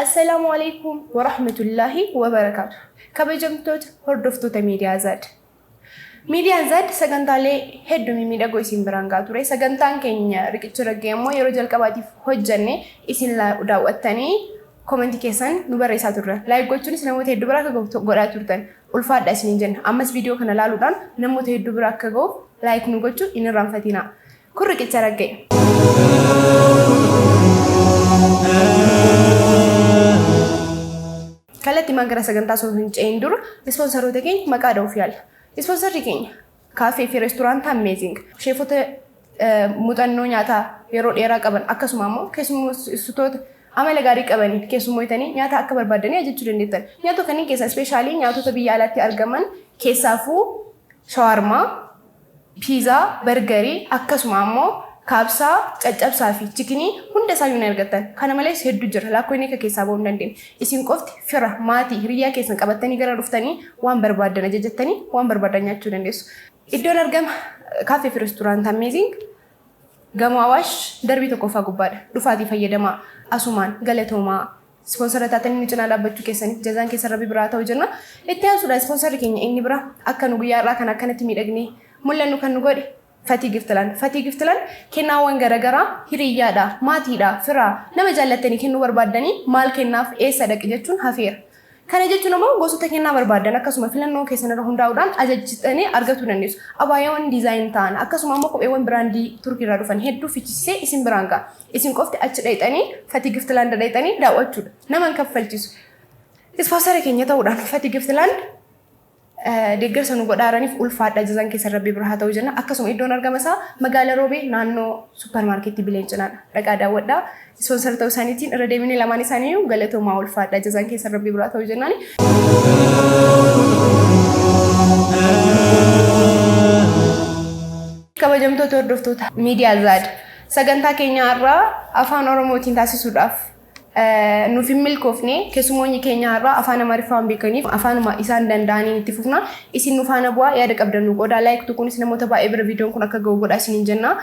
السلام عليكم ورحمة الله وبركاته. كبجمتوت هردفتوت ميديا زاد. ميديا زاد سجنتالي هدو ميدا قويسين برانغاتوري سجنتان كينيا ركتشرا جيمو يرجع الكباتي هجنة إسين لا داو التاني كومنتي كيسان نبرة ساتورة لايك قلتوني سنموت هدو براك قراتورتان والفاد أسنين جن أمس فيديو كنا لالودان نموت هدو براك لايك نقولتو إن رامفتينا كل ركتشرا جيم كلتي ما قرأ سجنتا سوهن جيندور سبونسر ودكين ما قادو فيال سبونسر دكين كافي في ريستورانت أميزنج شيفوت متنو نياتا يرود يراك أبن أكسو مامو كيسمو ستوت عمل غاريك أبني كيسمو يتاني نياتا أكبر بدني أجد شدني تن نياتو كني كيسا سبيشالي نياتو تبي يالاتي أرجمان كيسافو شاورما بيزا برجري أكسو مامو كابسا أجاب صافي تكني هندا سايون أرجعتن كنا ملاش هدو جر لا كوني كيسابون ندين إسين كوفت فرح ماتي ريا كيسن كابتني غير رفتني وان بربادنا جتني وان بربادنا تشونديس إدور أرجم كافي في ريستوران أميزنج جماواش دربي تكوفا قبار رفادي فيدما أسومان غلطهما سبونسر تاتني نجنا لابتشو كيسني جزان كيسر ربي براتا وجنا إتيان سودا سبونسر كيني إني برا أكنو بيا را كنا كنت ميرجني مولنو كنو غوري فاتي جفتلان كنا وانجرجرا هريا دا ماتي دا فرا نما جالتني كنو بربادني مال كنا في إيه صدق جتون هفير كان جتون ما بوسط كنا بربادنا كسمة فلانو كيسنا رهون داودان أجتني أرجعتون الناس أبايون ديزاين تان أكسمة ما كوب إيوان براندي تركي رادوفن هيدو في تسي اسم برانكا اسم كوفت أجتني فاتي جفتلان دايتني دا وجود نما نكفلتيس إسفاسر كينيا تاودان فاتي جفتلان ديگر سنو قداراني في ألفات أجزان كسر ربي برهات وجنا أكسم إدون أرجع مسا مقالة روبي نانو سوبر ماركت تبلين جنان رجع ودا سبونسر توسانيتين رديمني لماني سانيو قالتو ما ألفات أجزان كسر ربي برهات وجناني كبجم تودفتو ميديا زاد سجنتا كينيا را أفان أورموتين تاسي سوداف نوفي ملكوفني كسموني كينيا را أفانا معرفان بيكني أفانا ما إنسان دنداني نتفقنا إسين نوفانا بوا يادك أبدانو قودا لايك تكوني سنمو تبا إبرا فيديو كنا كجو قودا سنين جنة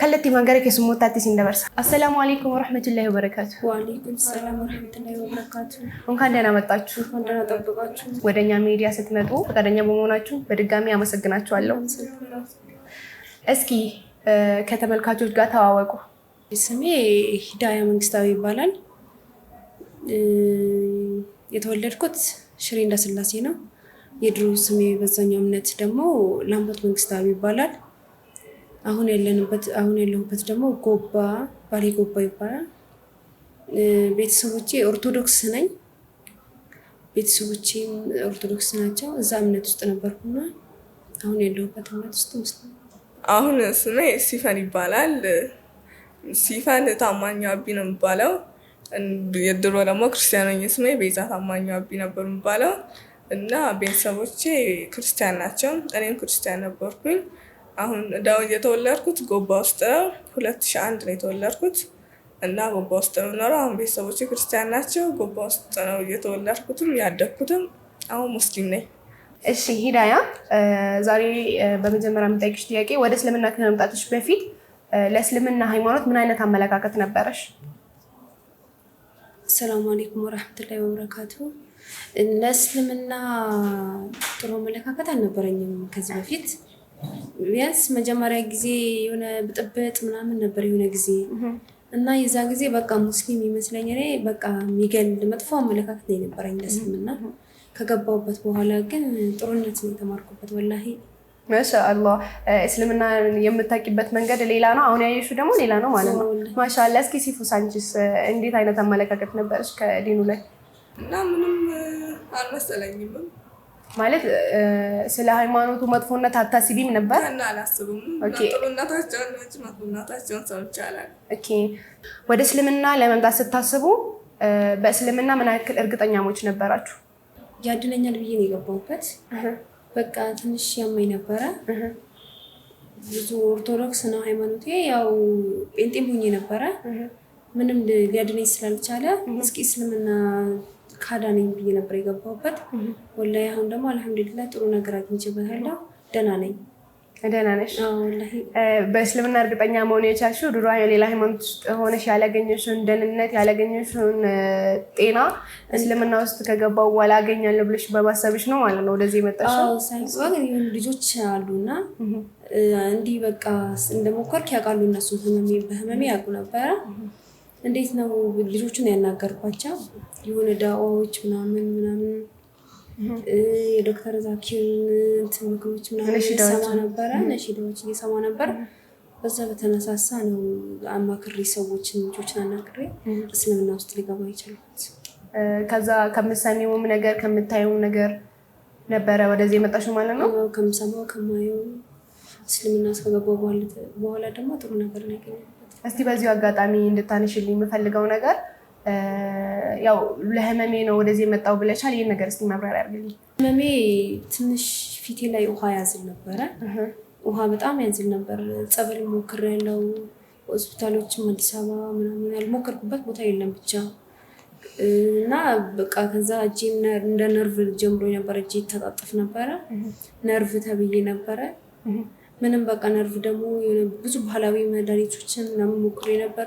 كلتي مانغاري كسمو تاتي سندبرس السلام عليكم ورحمة الله وبركاته وعليكم السلام ورحمة الله وبركاته እንኳን ደህና መጣችሁ ወንደና ተጠብቃችሁ ወደኛ ሚዲያ ስትመጡ ፈቃደኛ በመሆናችሁ በድጋሚ አመሰግናችኋለሁ እስኪ ከተመልካቾች ጋር ተዋወቁ ስሜ ሂዳያ መንግስታዊ ይባላል የተወለድኩት ሽሬ እንዳስላሴ ነው የድሮ ስሜ በዛኛው እምነት ደግሞ ላምቦት መንግስታዊ ይባላል አሁን ያለሁበት ደግሞ ጎባ ባሌ ጎባ ይባላል ቤተሰቦቼ ኦርቶዶክስ ነኝ ቤተሰቦቼ ኦርቶዶክስ ናቸው እዛ እምነት ውስጥ ነበርኩና አሁን ያለሁበት እምነት ውስጥ ሙስሊም አሁን ስሜ ሲፈን ይባላል ሲፈን ታማኝ አቢ ነው የሚባለው የድሮ ደግሞ ክርስቲያን ነኝ ስሜ ቤዛ ታማኝ አቢ ነበር የሚባለው እና ቤተሰቦቼ ክርስቲያን ናቸው እኔም ክርስቲያን ነበርኩኝ አሁን ዳው የተወለድኩት ጎባ ውስጥ ነው 2001 ነው የተወለድኩት እና ጎባ ውስጥ ነው አሁን ቤተሰቦቼ ክርስቲያን ናቸው ጎባ ውስጥ ነው የተወለድኩትም ያደግኩትም አሁን ሙስሊም ነኝ እሺ ሂዳያ ዛሬ በመጀመሪያ የምጠይቅሽ ጥያቄ ወደ እስልምና ከመምጣትሽ በፊት ለእስልምና ሃይማኖት ምን አይነት አመለካከት ነበረሽ ሰላም አለይኩም ወራህመቱላሂ ወበረካቱ ለእስልምና ጥሩ አመለካከት አልነበረኝም ከዚህ በፊት ቢያንስ መጀመሪያ ጊዜ የሆነ ብጥብጥ ምናምን ነበር የሆነ ጊዜ እና የዛ ጊዜ በቃ ሙስሊም ይመስለኛል በቃ የሚገል መጥፎ አመለካከት ነው የነበረኝ ለእስልምና ከገባሁበት በኋላ ግን ጥሩነት ነው የተማርኩበት ወላሂ ማሻአላህ እስልምና የምታቂበት መንገድ ሌላ ነው አሁን ያየሽው ደግሞ ሌላ ነው ማለት ነው ማሻአላህ እስኪ ሲፉ ሳንቺስ እንዴት አይነት አመለካከት ነበርሽ ከዲኑ ላይ እና ምንም አልመሰለኝም ማለት ስለ ሃይማኖቱ መጥፎነት አታስቢም ነበር እና አላስብም ጥሩነታቸውን ሰው ይቻላል ኦኬ ወደ እስልምና ለመምጣት ስታስቡ በእስልምና ምን ያክል እርግጠኛሞች ነበራችሁ ያድነኛል ብዬ ነው የገባሁበት በቃ ትንሽ ያመኝ ነበረ ብዙ ኦርቶዶክስ ነው ሃይማኖቴ ያው ጴንጤም ሆኜ ነበረ ምንም ሊያድነኝ ስላልቻለ እስኪ እስልምና ካዳነኝ ብዬ ነበር የገባሁበት ወላሂ አሁን ደግሞ አልহামዱሊላህ ጥሩ ነገር አግኝቼበታለሁ ደህና ነኝ ደህና ነሽ? ወላሂ በእስልምና እርግጠኛ መሆን የቻልሽው ድሮ ሌላ ሃይማኖት ውስጥ ሆነሽ ያላገኘሽውን ደህንነት ያላገኘሽውን ጤና እስልምና ውስጥ ከገባው በኋላ አገኛለሁ ብለሽ በማሰብሽ ነው ማለት ነው ወደዚህ የመጣሽው? ሳይንስ ልጆች አሉና እንዲህ በቃ እንደሞከርክ ያውቃሉ። እነሱ በህመሜ ያውቁ ነበረ። እንዴት ነው ልጆቹን ያናገርኳቸው የሆነ ዳዋዎች ምናምን የዶክተር ዛኪርን ምክሮች ምናምን እየሰማ ነበረ፣ ነሺዳዎች እየሰማ ነበር። በዛ በተነሳሳ ነው አማክሬ ሰዎችን ልጆችን አናግሬ እስልምና ውስጥ ሊገባ ይችላል። ከዛ ከምትሰሚውም ነገር ከምታየውም ነገር ነበረ ወደዚህ የመጣሽው ማለት ነው? ከምሰማው ከማየው እስልምና እስከገባው በኋላ ደግሞ ጥሩ ነገር ነው ያገኘሁት። እስቲ በዚሁ አጋጣሚ እንድታነሽልኝ የምፈልገው ነገር ያው ለህመሜ ነው ወደዚህ የመጣው ብለሻል። ይሄን ነገር እስቲ ማብራሪያ አድርግልኝ። ህመሜ ትንሽ ፊቴ ላይ ውሃ ያዝል ነበረ። ውሃ በጣም ያዝል ነበር። ጸበል ሞክሬያለሁ። ሆስፒታሎችም አዲስ አበባ ምናምን ያልሞከርኩበት ቦታ የለም ብቻ እና በቃ ከዛ እጄም እንደ ነርቭ ጀምሮ ነበር። እጄ ተጣጥፍ ነበረ። ነርቭ ተብዬ ነበረ። ምንም በቃ ነርቭ ደግሞ ብዙ ባህላዊ መድኃኒቶችን ምናምን ሞክሬ ነበር።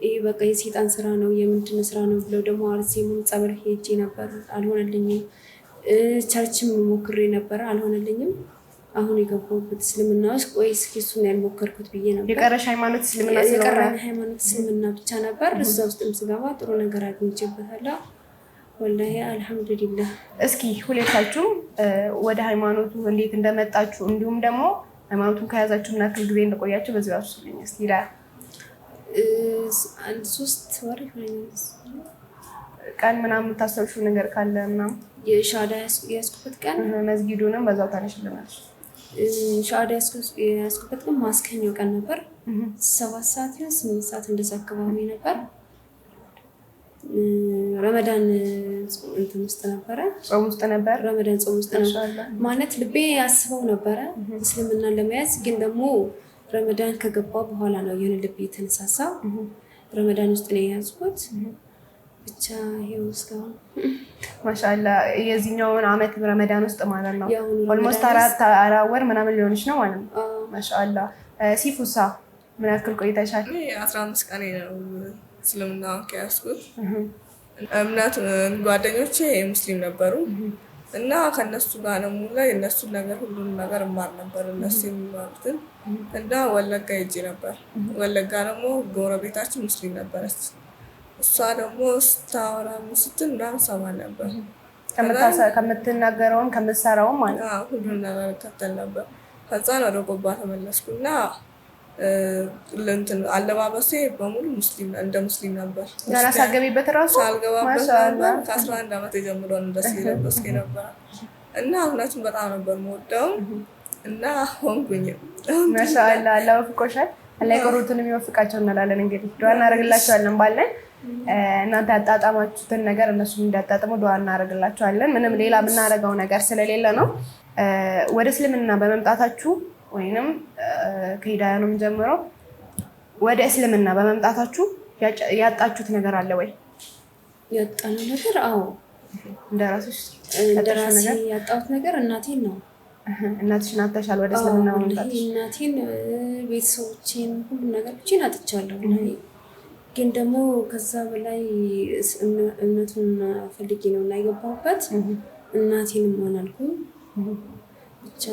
ይሄ በቃ የሴጣን ስራ ነው የምንድን ስራ ነው ብለው ደግሞ አርሴሙን ጸበል ሄጄ ነበር፣ አልሆነልኝም። ቸርችም ሞክሬ ነበር፣ አልሆነልኝም። አሁን የገባሁበት እስልምና ውስጥ ቆይ እስኪ እሱን ያልሞከርኩት ብዬ ነበር። የቀረሽ ሃይማኖት እስልምና ስለሆነ የቀረኝ ሃይማኖት እስልምና ብቻ ነበር። እዛ ውስጥም ስገባ ጥሩ ነገር አግኝቼበታለሁ። ወላሂ አልሐምዱሊላህ። እስኪ ሁለታችሁም ወደ ሃይማኖቱ እንዴት እንደመጣችሁ እንዲሁም ደግሞ ሃይማኖቱን ከያዛችሁ ምን ያክል ጊዜ እንደቆያችሁ በዚህ ራሱ ስለኝ እስቲ ይላል። አንድ 3 ወር ይሆናል። ቀን ምናምን የምታስታውሺው ነገር ካለ ምናምን? የሻሃዳ ያስኩበት ቀን መስጊዱንም በዛው ታነሽልናለሽ። ሻሃዳ ያስኩበት ቀን ማስከኛው ቀን ነበር። 7 ሰዓት ነው 8 ሰዓት እንደዛ አካባቢ ነበር። ረመዳን እንትን ውስጥ ነበረ፣ ጾም ውስጥ ነበር። ረመዳን ጾም ውስጥ ነበር ማለት ልቤ ያስበው ነበረ እስልምናን ለመያዝ። ግን ደግሞ ረመዳን ከገባ በኋላ ነው የሆነ ልቤ የተነሳሳ። ረመዳን ውስጥ ነው የያዝኩት። ብቻ ይሄው እስካሁን ማሻአላ የዚህኛውን አመት ረመዳን ውስጥ ማለት ነው ኦልሞስት 4 ወር ምናምን ሊሆንሽ ነው ማለት ነው። ማሻአላ ሲፉሳ ምን ያክል ቆይተሻል? 15 ቀን ነው እስልምና ከያዝኩት። እምነት ጓደኞቼ ሙስሊም ነበሩ እና ከነሱ ጋር ነው ሙላ የነሱን ነገር ሁሉን ነገር እማር ነበር። እነሱ የሚማሩትን እና ወለጋ ሄጄ ነበር። ወለጋ ደግሞ ጎረቤታችን ሙስሊም ነበረች። እሷ ደግሞ ስታወራ ስትል ምናምን ሰማ ነበር። ከምትናገረውም ከምትሰራውም ማለት ነው ሁሉን ነገር እከተል ነበር። ከዛ ወደ ጎባ ተመለስኩና ለእንትን አለባበሴ በሙሉ ሙስሊም እንደ ሙስሊም ነበር። ገና ሳገቢበት ራሱ ሳልገባበት ነበር ከ11 ዓመት ጀምሮ እንደዚህ ለበስኩ ነበር እና እውነቱን በጣም ነበር የምወደው እና ሆንኩኝ። ማሻአላ አላህ ፍቆሻል። አላህ የቀሩትን የሚወፍቃቸው እንላለን። እንግዲህ ዱዓ እናደርግላቸዋለን ባለን እናንተ ያጣጣማችሁትን ነገር እነሱም እንዲያጣጥሙ ዱዓ እናደርግላቸዋለን። ምንም ሌላ የምናደርገው ነገር ስለሌለ ነው። ወደ እስልምና በመምጣታችሁ ወይንም ከሂዳያ ነው የምንጀምረው። ወደ እስልምና በመምጣታችሁ ያጣችሁት ነገር አለ ወይ? ያጣነው ነገር? አዎ እንደራስሽ ያጣሁት ነገር እናቴን ነው። እናትሽን አጥተሻል ወደ እስልምና በመምጣት? እናቴን፣ ቤተሰቦቼን፣ ሁሉም ነገር ብቻዬን አጥቻለሁ። ግን ደግሞ ከዛ በላይ እምነቱን ፈልጌ ነው እና የገባሁበት እናቴንም ሆናልኩኝ ብቻ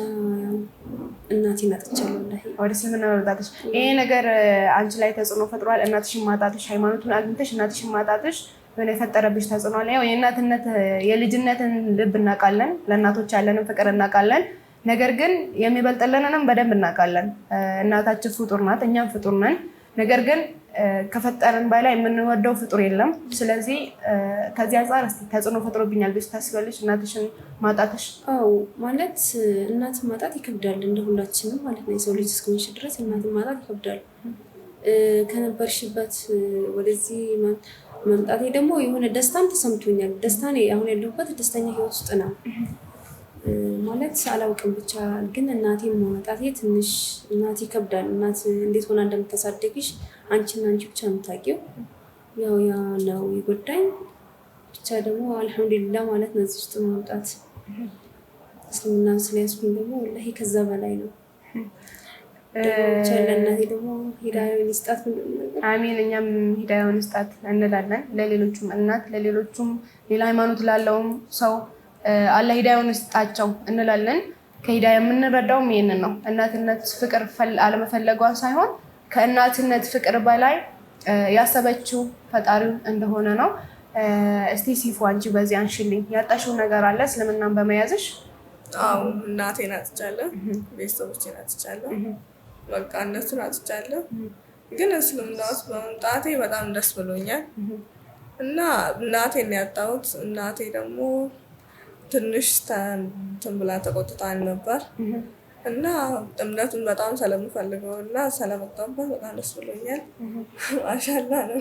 እናቴን አጥቻለሁ። ወደ እስልምና መምጣትሽ ይሄ ነገር አንቺ ላይ ተጽዕኖ ፈጥሯል? እናትሽን ማጣትሽ፣ ሃይማኖቱን አግኝተሽ እናትሽን ማጣትሽ ምን የፈጠረብሽ ተጽዕኖ አለ? ያው የእናትነት የልጅነትን ልብ እናውቃለን፣ ለእናቶች ያለንን ፍቅር እናውቃለን። ነገር ግን የሚበልጥልንንም በደንብ እናውቃለን። እናታችን ፍጡር ናት፣ እኛም ፍጡር ነን። ነገር ግን ከፈጠረን በላይ የምንወደው ፍጡር የለም። ስለዚህ ከዚህ አንጻር እስኪ ተጽዕኖ ፈጥሮብኛል ብለሽ ታስቢያለሽ እናትሽን ማጣትሽ? አዎ ማለት እናት ማጣት ይከብዳል፣ እንደ ሁላችንም ማለት ነው። የሰው ልጅ እስከሆንሽ ድረስ እናትን ማጣት ይከብዳል። ከነበርሽበት ወደዚህ መምጣቴ ደግሞ የሆነ ደስታም ተሰምቶኛል። ደስታ አሁን ያለሁበት ደስተኛ ህይወት ውስጥ ነው ማለት አላውቅም። ብቻ ግን እናቴ ማጣቴ ትንሽ እናቴ ይከብዳል። እናት እንዴት ሆና እንደምታሳደግሽ አንቺና አንቺ ብቻ የምታውቂው ያው ያ ነው የጎዳኝ። ብቻ ደግሞ አልሐምዱሊላህ ማለት ነው እዚህ ውስጥ ማምጣት። እስልምና ስለያዝኩኝ ደግሞ ወላሂ ከዛ በላይ ነው። ለእናቴ ደግሞ ሂዳያውን ይስጣት። አሚን። እኛም ሂዳያውን ይስጣት እንላለን። ለሌሎቹም እናት ለሌሎቹም ሌላ ሃይማኖት ላለውም ሰው አላህ ሂዳያውን ይስጣቸው እንላለን። ከሂዳያ የምንረዳውም ይህንን ነው። እናትነት ፍቅር አለመፈለጓን ሳይሆን ከእናትነት ፍቅር በላይ ያሰበችው ፈጣሪው እንደሆነ ነው። እስቲ ሲፉ አንቺ በዚህ አንሽልኝ፣ ያጣሽው ነገር አለ እስልምናን በመያዝሽ? አዎ እናቴን አጥቻለሁ፣ ቤተሰቦቼን አጥቻለሁ፣ በቃ እነሱን አጥቻለሁ። ግን እስልምና ውስጥ በመምጣቴ በጣም ደስ ብሎኛል እና እናቴን ያጣሁት እናቴ ደግሞ ትንሽ እንትን ብላ ተቆጥታኝ ነበር እና እምነቱን በጣም ስለምፈልገው እና ስለመጣሁበት በጣም ደስ ብሎኛል። ማሻላ ነው።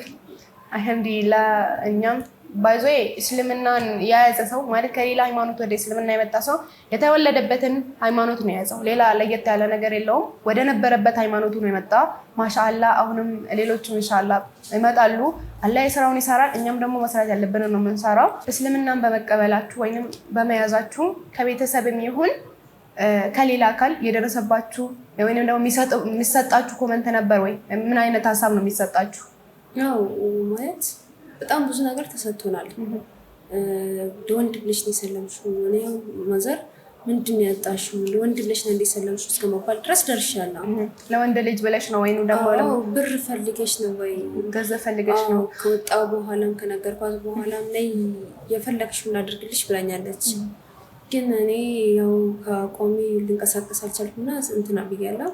አልሐምዱሊላህ። እኛም ባይዞ እስልምናን የያዘ ሰው ማለት ከሌላ ሃይማኖት ወደ እስልምና የመጣ ሰው የተወለደበትን ሃይማኖት ነው የያዘው። ሌላ ለየት ያለ ነገር የለውም። ወደ ነበረበት ሃይማኖቱ ነው የመጣ። ማሻአላ። አሁንም ሌሎችም ኢንሻአላህ ይመጣሉ። አላህ የስራውን ይሰራል። እኛም ደግሞ መስራት ያለብንን ነው የምንሰራው። እስልምናን በመቀበላችሁ ወይንም በመያዛችሁ ከቤተሰብም ይሁን ከሌላ አካል የደረሰባችሁ ወይንም ደግሞ የሚሰጣችሁ ኮመንት ነበር ወይ? ምን አይነት ሀሳብ ነው የሚሰጣችሁ? ያው ማለት በጣም ብዙ ነገር ተሰጥቶናል። ለወንድ ብለሽ ነው የሰለምሽው፣ እኔ ማዘር ምንድን ነው ያጣሽው፣ ለወንድ ብለሽ ነው የሰለምሽው እስከ መባል ድረስ ደርሻለሁ። ለወንድ ልጅ ብለሽ ነው ወይኑ ደግሞ ብር ፈልገሽ ነው ወይ ገንዘብ ፈልገሽ ነው? ከወጣው በኋላም ከነገርኳት በኋላም ላይ የፈለግሽውን ላድርግልሽ ብላኛለች። ግን እኔ ያው ከቆሜ ልንቀሳቀስ አልቻልኩና እንትና ብያለሁ።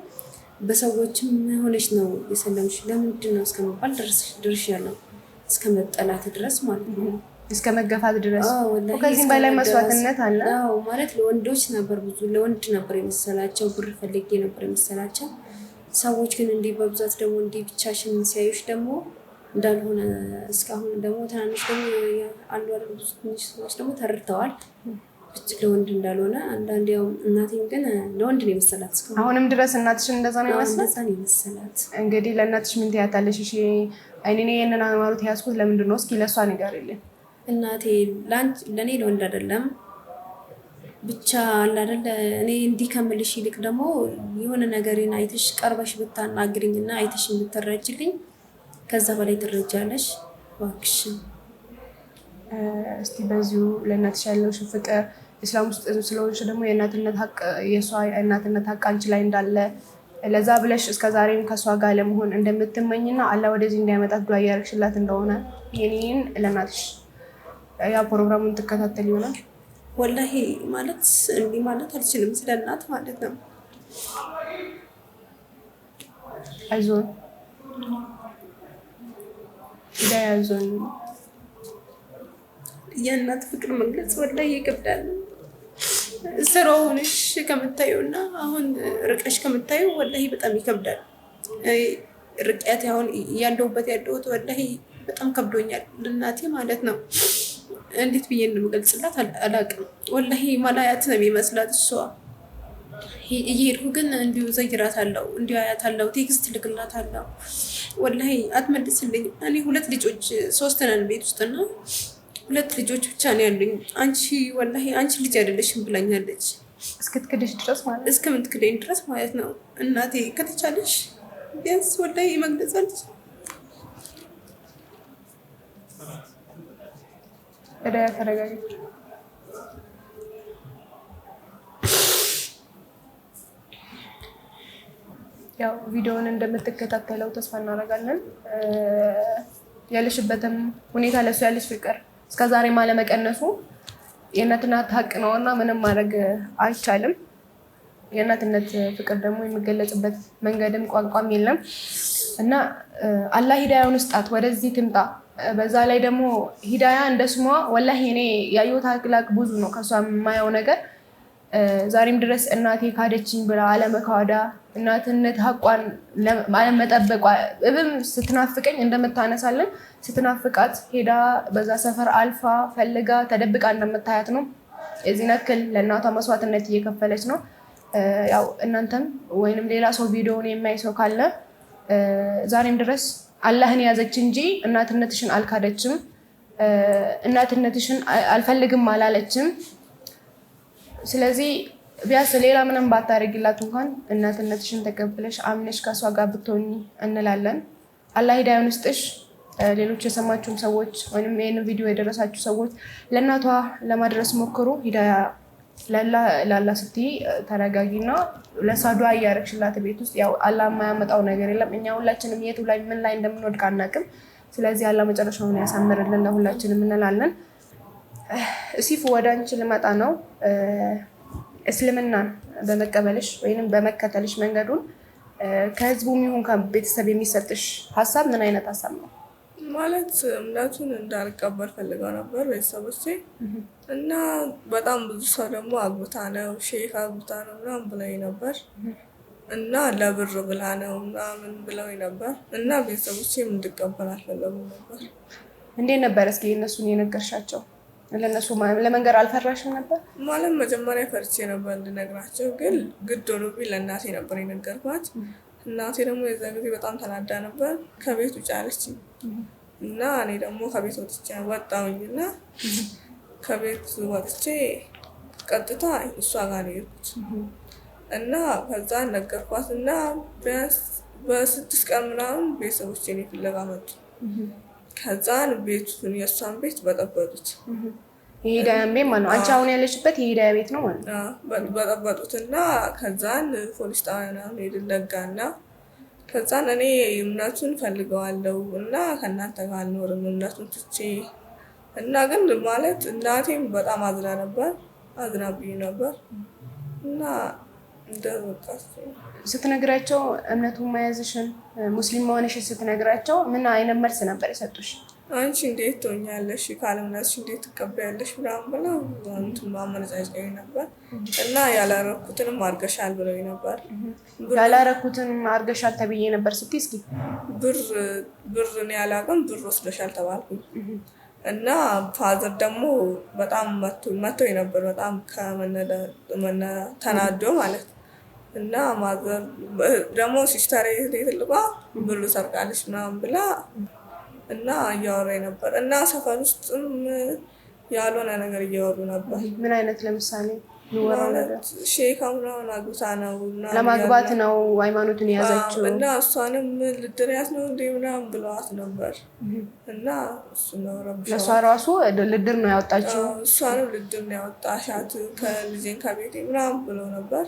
በሰዎችም ሆነሽ ነው የሰለምሽ ለምንድን ነው እስከመባል ደርሻለሁ፣ እስከ መጠላት ድረስ ማለት ነው፣ እስከ መገፋት ድረስ። ከዚህም በላይ መስዋዕትነት አለ። አዎ ማለት ለወንዶች ነበር ብዙ ለወንድ ነበር የመሰላቸው፣ ብር ፈልጌ ነበር የመሰላቸው ሰዎች። ግን እንዲህ በብዛት ደግሞ እንዲህ ብቻሽን ሲያዩሽ ደግሞ እንዳልሆነ እስካሁን ደግሞ ትናንሽ ደግሞ አሉ አይደል ብዙ ትንሽ ሰዎች ደግሞ ተረድተዋል ለወንድ እንዳልሆነ። አንዳንድ ያው እናቴን ግን ለወንድ ነው የመሰላት እስካሁን። አሁንም ድረስ እናትሽን እንደዛ ነው የመሰላት? እንግዲህ ለእናትሽ ምን ትያታለሽ? እሺ እኔ ይሄንን ሃይማኖት ያዝኩት ለምንድን ነው? እስኪ ለእሷ ንገሪልኝ። እናቴ ለእኔ ለወንድ አይደለም ብቻ አለ አይደለ እኔ እንዲህ ከምልሽ ይልቅ ደግሞ የሆነ ነገሬን አይተሽ ቀርበሽ ብታናግሪኝና አይተሽ የምትረጅልኝ ከዛ በላይ ትረጃለሽ እባክሽን። እስቲ በዚሁ ለእናትሽ ያለውሽን ፍቅር ኢስላም ውስጥ ስለሆንሽ ደግሞ የእናትነት ሀቅ የእሷ እናትነት ሀቅ አንቺ ላይ እንዳለ ለዛ ብለሽ እስከዛሬም ከእሷ ጋር ለመሆን እንደምትመኝና አላህ ወደዚህ እንዲያመጣት ዱዓ እያደረግሽላት እንደሆነ ይህንን ለእናትሽ ያ ፕሮግራሙን ትከታተል ይሆናል። ወላሂ ማለት እንዲህ ማለት አልችልም ስለ እናት ማለት ነው። አይዞን አይዞን። የእናት ፍቅር መግለጽ ወላሂ ይከብዳል። ስራውንሽ ከምታዩና አሁን ርቀሽ ከምታዩ ወላሂ በጣም ይከብዳል። ርቀት አሁን ያለሁት ወላሂ በጣም ከብዶኛል ለእናቴ ማለት ነው። እንዴት ብዬ እንደምገልጽላት አላውቅም። ወላሂ ማላያት ነው የሚመስላት እሷ። እየሄድኩ ግን እንዲሁ ዘይራታለሁ፣ እንዲሁ አያታለሁ፣ ቴክስት ልክላታለሁ። ወላሂ አትመልስልኝም። እኔ 2 ልጆች 3 ነን ቤት ውስጥና 2 ልጆች ብቻ ነው ያሉኝ። አንቺ ወላሂ አንቺ ልጅ አይደለሽም ብላኛለች። እስክትክድሽ ድረስ ማለት እስከምትክደኝ ድረስ ማለት ነው። እናቴ ከተቻለሽ ቢያንስ ወላሂ መግለጽ አልችልም። ወዲያ ተረጋጊ። ያው ቪዲዮውን እንደምትከታተለው ተስፋ እናደርጋለን። ያለሽበትም ሁኔታ ለሱ ያለሽ ፍቅር እስከዛሬ ማለመቀነሱ የእናትነት ሀቅ ነውና ምንም ማድረግ አይቻልም። የእናትነት ፍቅር ደግሞ የሚገለጽበት መንገድም ቋንቋም የለም እና አላህ ሂዳያውን ስጣት፣ ወደዚህ ትምጣ። በዛ ላይ ደግሞ ሂዳያ እንደ ስሟ ወላሂ እኔ ያየሁት አክላቅ ብዙ ነው ከሷ የማየው ነገር። ዛሬም ድረስ እናቴ ካደችኝ ብላ አለመካዳ እናትነት ሀቋን አለመጠበቋ እብም ስትናፍቀኝ እንደምታነሳለን ስትናፍቃት ሄዳ በዛ ሰፈር አልፋ ፈልጋ ተደብቃ እንደምታያት ነው። የዚህ ነክል ለእናቷ መስዋዕትነት እየከፈለች ነው። ያው እናንተም ወይንም ሌላ ሰው ቪዲዮውን የሚያይ ሰው ካለ ዛሬም ድረስ አላህን ያዘች እንጂ እናትነትሽን አልካደችም፣ እናትነትሽን አልፈልግም አላለችም። ስለዚህ ቢያንስ ሌላ ምንም ባታደርጊላት እንኳን እናትነትሽን ተቀብለሽ አምነሽ ከሷ ጋር ብትሆኚ እንላለን። አላህ ሂዳያን ውስጥሽ። ሌሎች የሰማችሁም ሰዎች ወይም ይህን ቪዲዮ የደረሳችሁ ሰዎች ለእናቷ ለማድረስ ሞክሩ። ሂዳያ ላላ ስትይ ተረጋጊና ለእሷ ዱዓ እያደረግሽላት ቤት ውስጥ ያው አላህ የማያመጣው ነገር የለም። እኛ ሁላችንም የቱ ላይ ምን ላይ እንደምንወድቅ አናውቅም። ስለዚህ አላህ መጨረሻውን ያሳምርልን ለሁላችንም እንላለን። ሲፉ ወደ አንቺ ልመጣ ነው። እስልምናን በመቀበልሽ ወይንም በመከተልሽ መንገዱን ከህዝቡም ይሁን ከቤተሰብ የሚሰጥሽ ሀሳብ ምን አይነት ሀሳብ ነው? ማለት እምነቱን እንዳልቀበል ፈልገው ነበር ቤተሰቦቼ እና በጣም ብዙ ሰው ደግሞ አግብታ ነው ሼክ አግብታ ነው ምናምን ብለውኝ ነበር እና ለብር ብላ ነው ምናምን ብለውኝ ነበር እና ቤተሰቦቼም እንድቀበል አልፈለጉም ነበር። እንዴት ነበር እስኪ እነሱን የነገርሻቸው? ለነሱ ለመንገር አልፈራሽም ነበር? ማለት መጀመሪያ ፈርቼ ነበር እንድነግራቸው፣ ግን ግድ ሆኖብኝ ለእናቴ ነበር የነገርኳት። እናቴ ደግሞ የዛ ጊዜ በጣም ተናዳ ነበር። ከቤት ውጭ አለችኝ እና እኔ ደግሞ ከቤት ወጥቼ ወጣሁኝ እና ከቤት ወጥቼ ቀጥታ እሷ ጋር ነው የሄድኩት እና ከዛ ነገርኳት እና ቢያንስ በ6 ቀን ምናምን ቤተሰቦቼ እኔ ፍለጋ መጡ። ከዛን ቤቱን የእሷን ቤት በጠበጡት። የሂዳያን ቤት ማለት ነው? አንቺ አሁን ያለሽበት የሂዳያ ቤት ነው ማለት ነው? በጠበጡት እና ከዛን ፖሊስ ጣቢያ ሄድን ለጋና ከዛን እኔ እምነቱን ፈልገዋለሁ እና ከእናንተ ጋር አልኖርም እምነቱን ትቼ እና ግን ማለት እናቴም በጣም አዝናብኝ ነበር እና ስትነግራቸው እምነቱን መያዝሽን ሙስሊም መሆንሽን ስትነግራቸው ምን አይነት መልስ ነበር የሰጡሽ? አንቺ እንዴት ትሆኛለሽ ካለምነትሽ እንዴት ትቀበያለሽ ምናምን ብለው እንትን ማመነጫጨኝ ነበር እና ያላረኩትንም አድርገሻል ብለውኝ ነበር። ያላረኩትንም አድርገሻል ተብዬ ነበር ስትይ እስኪ ብር እኔ አላውቅም ብር ወስደሻል ተባልኩኝ እና ፋዘር ደግሞ በጣም መቶኝ ነበር በጣም ተናዶ ማለት እና ማዘር ደግሞ ሲስተር ትልቋ ብር ሰርቃለች ምናምን ብላ እና እያወራኝ ነበር እና ሰፈር ውስጥም ያልሆነ ነገር እያወሩ ነበር። ምን አይነት ለምሳሌ ሼክ ምናምን አግብታ ነው ለማግባት ነው ሃይማኖትን የያዘችው እና እሷንም ልድርያት ነው እንደ ምናምን ብለዋት ነበር እና እሱ ነው ረብሻ ለእሷ ራሱ ልድር ነው ያወጣችው። እሷንም ልድር ነው ያወጣሻት ከልጄን ከቤቴ ምናምን ብለው ነበር።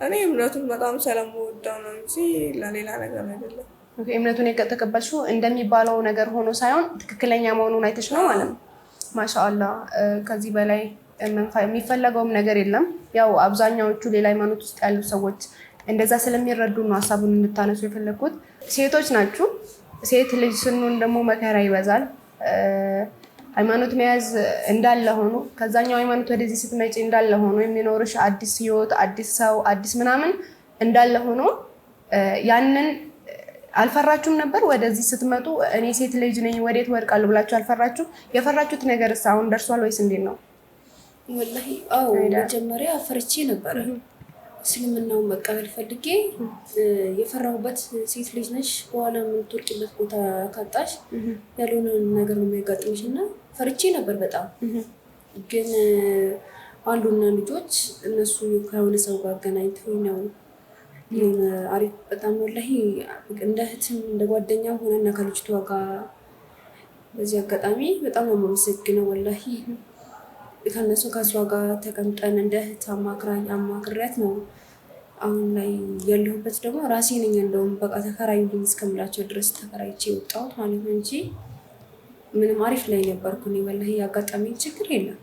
እኔ እምነቱን በጣም ስለምወደው ነው እንጂ ለሌላ ነገር አይደለም። እምነቱን የተቀበልሽው እንደሚባለው ነገር ሆኖ ሳይሆን ትክክለኛ መሆኑን አይተሽ ነው ማለት ነው። ማሻአላህ ከዚህ በላይ የሚፈለገውም ነገር የለም። ያው አብዛኛዎቹ ሌላ ሃይማኖት ውስጥ ያሉ ሰዎች እንደዛ ስለሚረዱ ነው ሀሳቡን እንድታነሱ የፈለኩት። ሴቶች ናችሁ። ሴት ልጅ ስንሆን ደግሞ መከራ ይበዛል። ሃይማኖት መያዝ እንዳለ ሆኖ ከዛኛው ሃይማኖት ወደዚህ ስትመጪ እንዳለ ሆኖ የሚኖርሽ አዲስ ህይወት፣ አዲስ ሰው፣ አዲስ ምናምን እንዳለ ሆኖ ያንን አልፈራችሁም ነበር? ወደዚህ ስትመጡ እኔ ሴት ልጅ ነኝ ወዴት ወድቃለሁ ብላችሁ አልፈራችሁ? የፈራችሁት ነገርስ አሁን ደርሷል ወይስ እንዴት ነው? ወላሂ አዎ መጀመሪያ ፈርቼ ነበረ። እስልምናውን መቀበል ፈልጌ የፈራሁበት ሴት ልጅ ነሽ በኋላ የምትወርቂበት ቦታ ካጣሽ ያልሆነ ነገር ነው የሚያጋጥምሽ እና ፈርቼ ነበር በጣም። ግን አሉና ልጆች እነሱ ከሆነ ሰው ጋር አገናኝተው ነው የሆነ አሪፍ በጣም ወላሂ እንደ እህትም እንደ ጓደኛ ሆነና ከልጅቷ ጋር በዚህ አጋጣሚ በጣም ነው የማመሰግነው ወላሂ። ከነሱ ከሷ ጋር ተቀምጠን እንደ እህት አማክሪያት ነው አሁን ላይ ያለሁበት። ደግሞ ራሴ ነኝ እንደውም በቃ ተከራዩልኝ እስከምላቸው ድረስ ተከራይቼ የወጣሁት ማለት ነው እንጂ ምንም አሪፍ ላይ ነበርኩ እኔ ወላሂ። ያጋጠመኝ ችግር የለም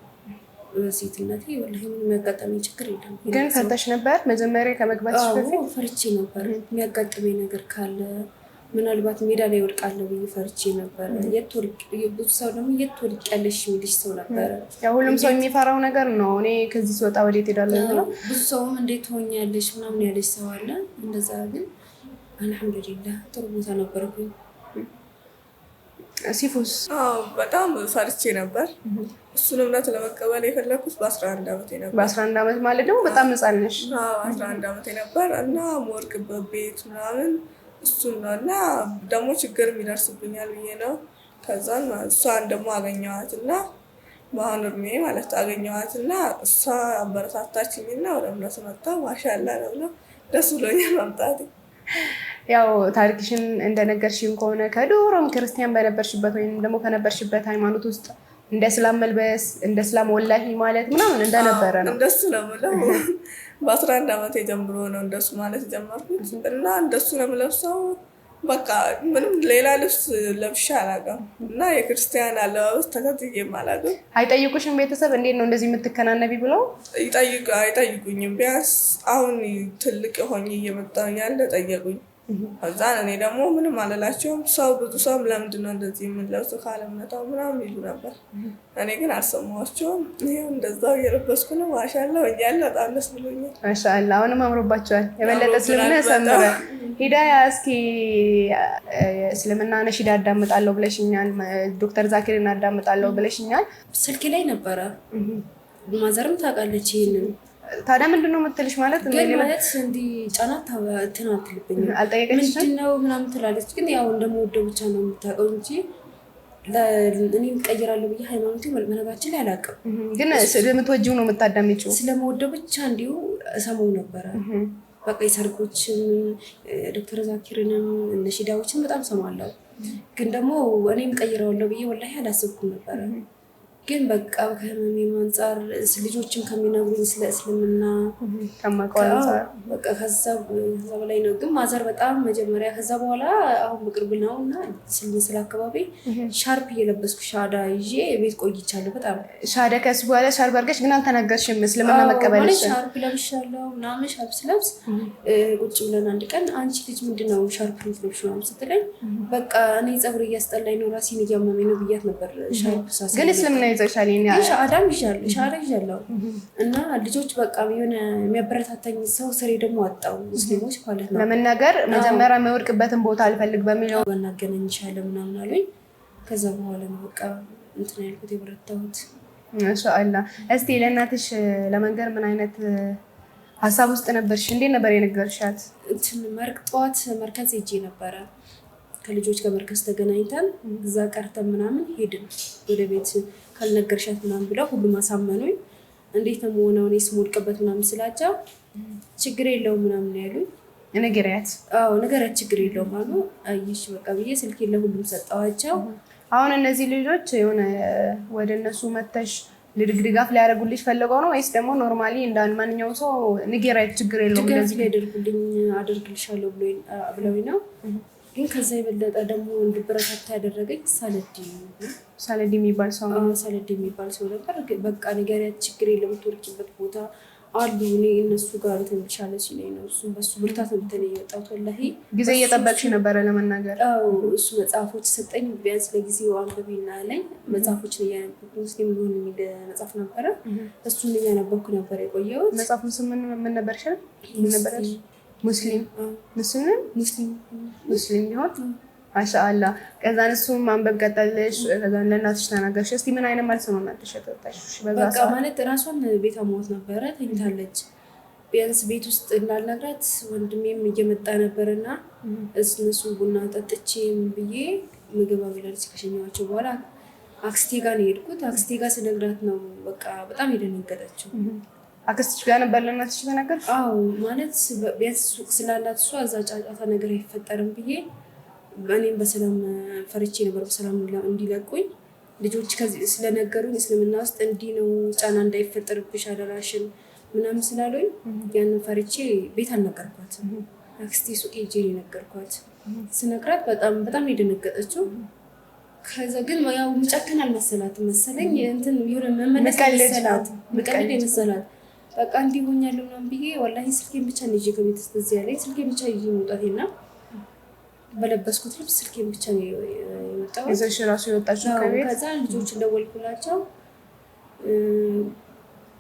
በሴትነቴ ወላሂ ምንም ያጋጠመኝ ችግር የለም። ግን ፈርተሽ ነበር መጀመሪያ ከመግባትሽ በፊት? ፈርቼ ነበር የሚያጋጥመኝ ነገር ካለ ምናልባት ሜዳ ላይ ወድቃለሁ ብዬ ፈርቼ ነበር። ብዙ ሰው ደግሞ የት ወድቂያለሽ የሚልሽ ሰው ነበረ። ያው ሁሉም ሰው የሚፈራው ነገር ነው። እኔ ከዚህ ስወጣ ወዴት ሄዳለሁ ብለው ብዙ ሰውም እንዴት ሆኛለሽ ምናምን ያለሽ ሰው አለ እንደዛ። ግን አልሐምዱሊላህ ጥሩ ቦታ ነበርኩኝ። ሲፉስ? በጣም ፈርቼ ነበር። እሱን እምነት ለመቀበል የፈለኩት በ11 ዓመቴ ነበር። በ11 ዓመት ማለት ደግሞ በጣም ህፃን ነሽ። 11 ዓመቴ ነበር እና የምወርቅበት ቤት ምናምን እሱን ነው እና ደግሞ ችግር ይደርስብኛል ብዬ ነው። ከዛን እሷን ደግሞ አገኘኋት እና በአሁኑ እድሜ ማለት አገኘኋት እና እሷ አበረታታችኝና ወደ እምነቱ መጣሁ። ማሻላ ነው ብለው ደስ ብሎኛል መምጣቴ። ያው ታሪክሽን እንደነገርሽም ከሆነ ከድሮም ክርስቲያን በነበርሽበት ወይም ደግሞ ከነበርሽበት ሃይማኖት ውስጥ እንደ እስላም መልበስ እንደ እስላም ወላሂ ማለት ምናምን እንደነበረ ነው። እንደሱ ነው የምለው። በ11 ዓመቴ ጀምሮ ነው እንደሱ ማለት የጀመርኩት እና እንደሱ ነው የምለብሰው። በቃ ምንም ሌላ ልብስ ለብሼ አላውቅም እና የክርስቲያን አለባበስ ተከትዬም አላውቅም። አይጠይቁሽም ቤተሰብ እንዴት ነው እንደዚህ የምትከናነቢ ብለው? አይጠይቁኝም። ቢያንስ አሁን ትልቅ ሆኜ እየመጣሁ ያለ ጠየቁኝ። ከዛ እኔ ደግሞ ምንም አልላቸውም። ብዙ ሰው ለምንድን ነው እንደዚህ የምንለብሰው ካለምነታው ምናምን ይሉ ነበር። እኔ ግን አልሰማኋቸውም። ይኸው እንደዛው እየለበስኩ ነው። ማሻላ ወያለ በጣም ደስ ብሎኛል። ማሻላ አሁንም አምሮባቸዋል። የበለጠ እስልምና ሰምረ ሂዳያ። እስኪ እስልምና ነሺዳ አዳምጣለሁ ብለሽኛል። ዶክተር ዛኪርን አዳምጣለሁ ብለሽኛል። ስልክ ላይ ነበረ። ማዘርም ታውቃለች ይሄንን። ታዲያ ምንድን ነው የምትልሽ? ማለት ግን ማለት እንዲህ ጫና እንትን አትልብኝም። አልጠየቀችሽም? ምንድን ነው ምናምን ትላለች። ግን ያው እንደምወደው ብቻ ነው የምታውቀው እንጂ እኔም እቀይራለሁ ብዬ ሃይማኖቴ መነጋችን ላይ አላውቅም። ግን ስለምትወጂው ነው የምታዳምጪው? ስለምወደው ብቻ እንዲሁ እሰማው ነበረ። በቃ የሰርጎችን ዶክተር ዛኪርንም ነሺዳዎችን በጣም ሰማለሁ። ግን ደግሞ እኔም ቀይረዋለሁ ብዬ ወላሂ አላሰብኩም ነበረ። ግን በቃ ከህመሜም አንጻር ልጆችም ከሚነግሩኝ ስለ እስልምና ከማውቀው አንጻር በቃ ከዛ በላይ ነው። ግን ማዘር በጣም መጀመሪያ ከዛ በኋላ አሁን በቅርብ ነው እና ስለ አካባቢ ሻርፕ እየለበስኩ ሻዳ ይዤ ቤት ቆይቻለሁ። በጣም ሻዳ ከሱ በኋላ ሻርፕ አድርገሽ ግን አልተናገርሽም እስልምና መቀበልሽ? ሻርፕ ለብሻለሁ ምናምን ሻርፕ ስለብስ ቁጭ ብለን አንድ ቀን አንቺ ልጅ ምንድን ነው ሻርፕ ልትለብሽ ምናምን ስትለኝ በቃ እኔ ፀጉር እያስጠላኝ ነው ራሴን እያመመኝ ነው ብያት ነበር። ሻርፕ ሳሳ ግን እስልምና ሻዳም ይዣለሁ እና ልጆች በቃ የሆነ የሚያበረታታኝ ሰው ስሬ ደግሞ አጣው ሙስሊሞች ማለት ነው። ለመናገር መጀመሪያ የሚወድቅበትን ቦታ አልፈልግ በሚለው በናገናኝ ይሻለ ምናምን አሉኝ። ከዛ በኋላ ነው በቃ እንትን ያልኩት የበረታሁት። ማሻአላ። እስቲ ለእናትሽ ለመንገር ምን አይነት ሀሳብ ውስጥ ነበርሽ? እንዴት ነበር የነገርሻት? ጠዋት መርከዝ ሄጄ ነበረ ከልጆች ጋር መርከዝ ተገናኝተን እዛ ቀርተን ምናምን ሄድን ወደ ቤት። ካልነገርሻት ምናምን ብለው ሁሉም አሳመኑኝ። እንዴት ነው የምሆነው እኔ ስሞድቅበት ምናምን ስላቸው ችግር የለውም ምናምን ያሉኝ። ንገሪያት። አዎ ንገሪያት ችግር የለውም አሉ። አይሽ በቃ ብዬ ስልክ ለሁሉም ሰጠዋቸው። አሁን እነዚህ ልጆች የሆነ ወደ እነሱ መተሽ ድጋፍ ሊያደርጉልሽ ፈልገው ነው ወይስ ደግሞ ኖርማሊ እንዳን ማንኛውም ሰው ንገሪያት ችግር የለውም እንደዚህ ሊያደርጉልኝ አደርግልሻለሁ ብለውኝ ነው? ግን ከዛ የበለጠ ደግሞ እንድበረታታ ያደረገኝ ሳለዲ የሚባል ሰው ነበር። በቃ ንገሪያት ችግር የለም የምትወርቂበት ቦታ አሉ እኔ እነሱ ጋር እንትን ብቻለ ሲለኝ ነው። እሱም በሱ ብርታት ነው እንትን የወጣሁት። ወላሂ ጊዜ እየጠበቅሽ ነበረ ለመናገር? አዎ እሱ መጽሐፎች ሰጠኝ። ቢያንስ ለጊዜው አንብቤና ያለኝ መጽሐፎችን እያነበብኩ ሙስሊም ሊሆን የሚል መጽሐፍ ነበረ። እሱን እያነበብኩ ነበር የቆየሁት። መጽሐፉን ስም ምን ነበር ይሻል? ምን ነበር? ሙስሊም ቢሆን ማሻአላ። ከዛን እሱን ማንበብ ቀጠልሽ። ከዛን ለእናትሽ ተናገርሽ። እስቲ ምን አይነት መልስ ነው እናትሽ የሰጠሽ? በቃ ማለት ራሷን ቤት አሟት ነበረ ተኝታለች። ቢያንስ ቤት ውስጥ እንዳልነግራት ወንድሜም እየመጣ ነበርና እነሱ ቡና ጠጥቼ ብዬ ምግብ አብላለች። ከሸኘኋቸው በኋላ አክስቴ ጋር ነው የሄድኩት። አክስቴ ጋር ስነግራት ነው በቃ በጣም የደነገጠችው። አክስትሽ ጋር ነበር ለእናትሽ ተናገርሽ? አዎ ማለት ቢያንስ ሱቅ ስላላት እሷ እዛ ጫጫታ ነገር አይፈጠርም ብዬ እኔም በሰላም ፈርቼ ነበር በሰላም እንዲለቁኝ። ልጆች ከዚህ ስለነገሩኝ እስልምና ውስጥ እንዲህ ነው ጫና እንዳይፈጠርብሽ አደራሽን ምናምን ስላሉኝ ያንን ፈርቼ ቤት አልነገርኳትም። አክስቴ ሱቅ ሄጄ ነው የነገርኳት። ስነግራት በጣም የደነገጠችው። ከዛ ግን ያው ጨክን አልመሰላትም መሰለኝ እንትን የሆነ መመለስ መሰላት መቀለድ የመሰላት በቃ እንዲህ ሆኛለሁ ምናምን ብዬ ወላሂ ስልኬን ብቻ ነው ይዤ ከቤት ውስጥ እዚህ ያለኝ ስልኬን ብቻ ይዤ መውጣቴና በለበስኩት ልብስ ስልኬን ብቻ ነው የወጣሁት። እዛሽ ራሱ የወጣችው ከቤት። ከዛ ልጆች እንደወልኩላቸው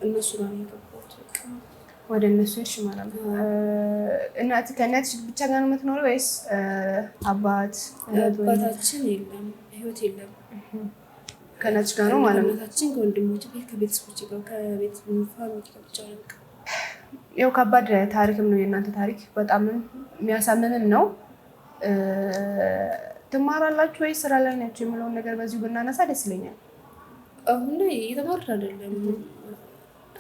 እነሱ ጋር ነው የገባሁት። በቃ ወደ እነሱ እሺ ማለት ነው። ከእናትሽ ብቻ ጋር ነው የምትኖረው ወይስ አባታችን የለም ህይወት የለም? ከእናትሽ ጋር ነው ማለት ነው? ከእናታችን ከወንድሞች ቤት ከቤተሰቦች ጋር ከቤት ፋሚሊ ጋር ብቻ ነው። ያው ከባድ ታሪክም ነው የእናንተ ታሪክ፣ በጣም የሚያሳምምም ነው። ትማራላችሁ ወይስ ስራ ላይ ናችሁ የሚለውን ነገር በዚሁ ብናነሳ ደስ ይለኛል። አሁን ላይ እየተማርኩ አይደለም።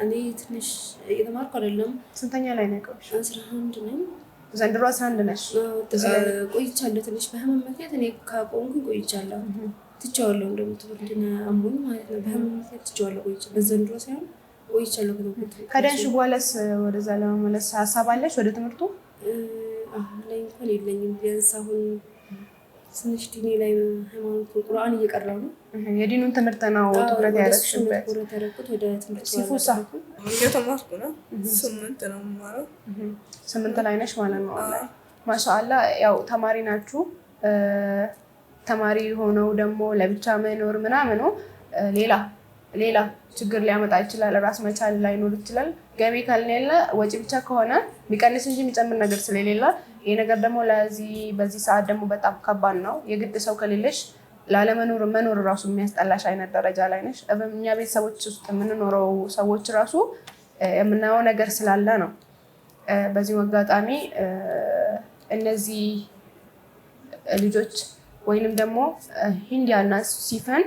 እኔ ትንሽ እየተማርኩ አይደለም። ስንተኛ ላይ ነው ያቆምሽ? 11 ነኝ። ዘንድሮ 11 ነሽ? ቆይቻለሁ ትንሽ በህመም ምክንያት እኔ ካቆምኩኝ ቆይቻለሁ። ትቼዋለሁ እንደውም ትምህርቴን አሞኝ ማለት ነው። በህመም ምክንያት ትቼዋለሁ ቆይቻለሁ። በዘንድሮ ሳይሆን ቆይቻለሁ። ከዳንሽ በኋላስ ወደዛ ለመመለስ ሀሳብ አለሽ ወደ ትምህርቱ? አሁን ላይ እንኳን የለኝም። ቢያንስ አሁን ትንሽ ዲኔ ላይ ሃይማኖት ቁርአን እየቀራሁ ነው። የዲኑን ትምህርት ነው ትኩረት ያደረግሽበት? ወደ ትምህርት ሲፉሳ እየተማርኩ ነው። 8 ነው የምማረው። 8 ላይ ነሽ ማለት ነው። ማሻአላ ያው ተማሪ ናችሁ። ተማሪ ሆነው ደግሞ ለብቻ መኖር ምናምኑ ሌላ ችግር ሊያመጣ ይችላል። ራስ መቻል ላይኖር ይችላል። ገቢ ካልሌለ ወጪ ብቻ ከሆነ የሚቀንስ እንጂ የሚጨምር ነገር ስለሌለ ይሄ ነገር ደግሞ በዚህ ሰዓት ደግሞ በጣም ከባድ ነው። የግድ ሰው ከሌለሽ መኖር ራሱ የሚያስጠላሽ አይነት ደረጃ ላይ ነሽ። እኛ ቤተሰቦች ውስጥ የምንኖረው ሰዎች ራሱ የምናየው ነገር ስላለ ነው። በዚህ አጋጣሚ እነዚህ ልጆች ወይንም ደግሞ ሂንዲያ እና ሲፈን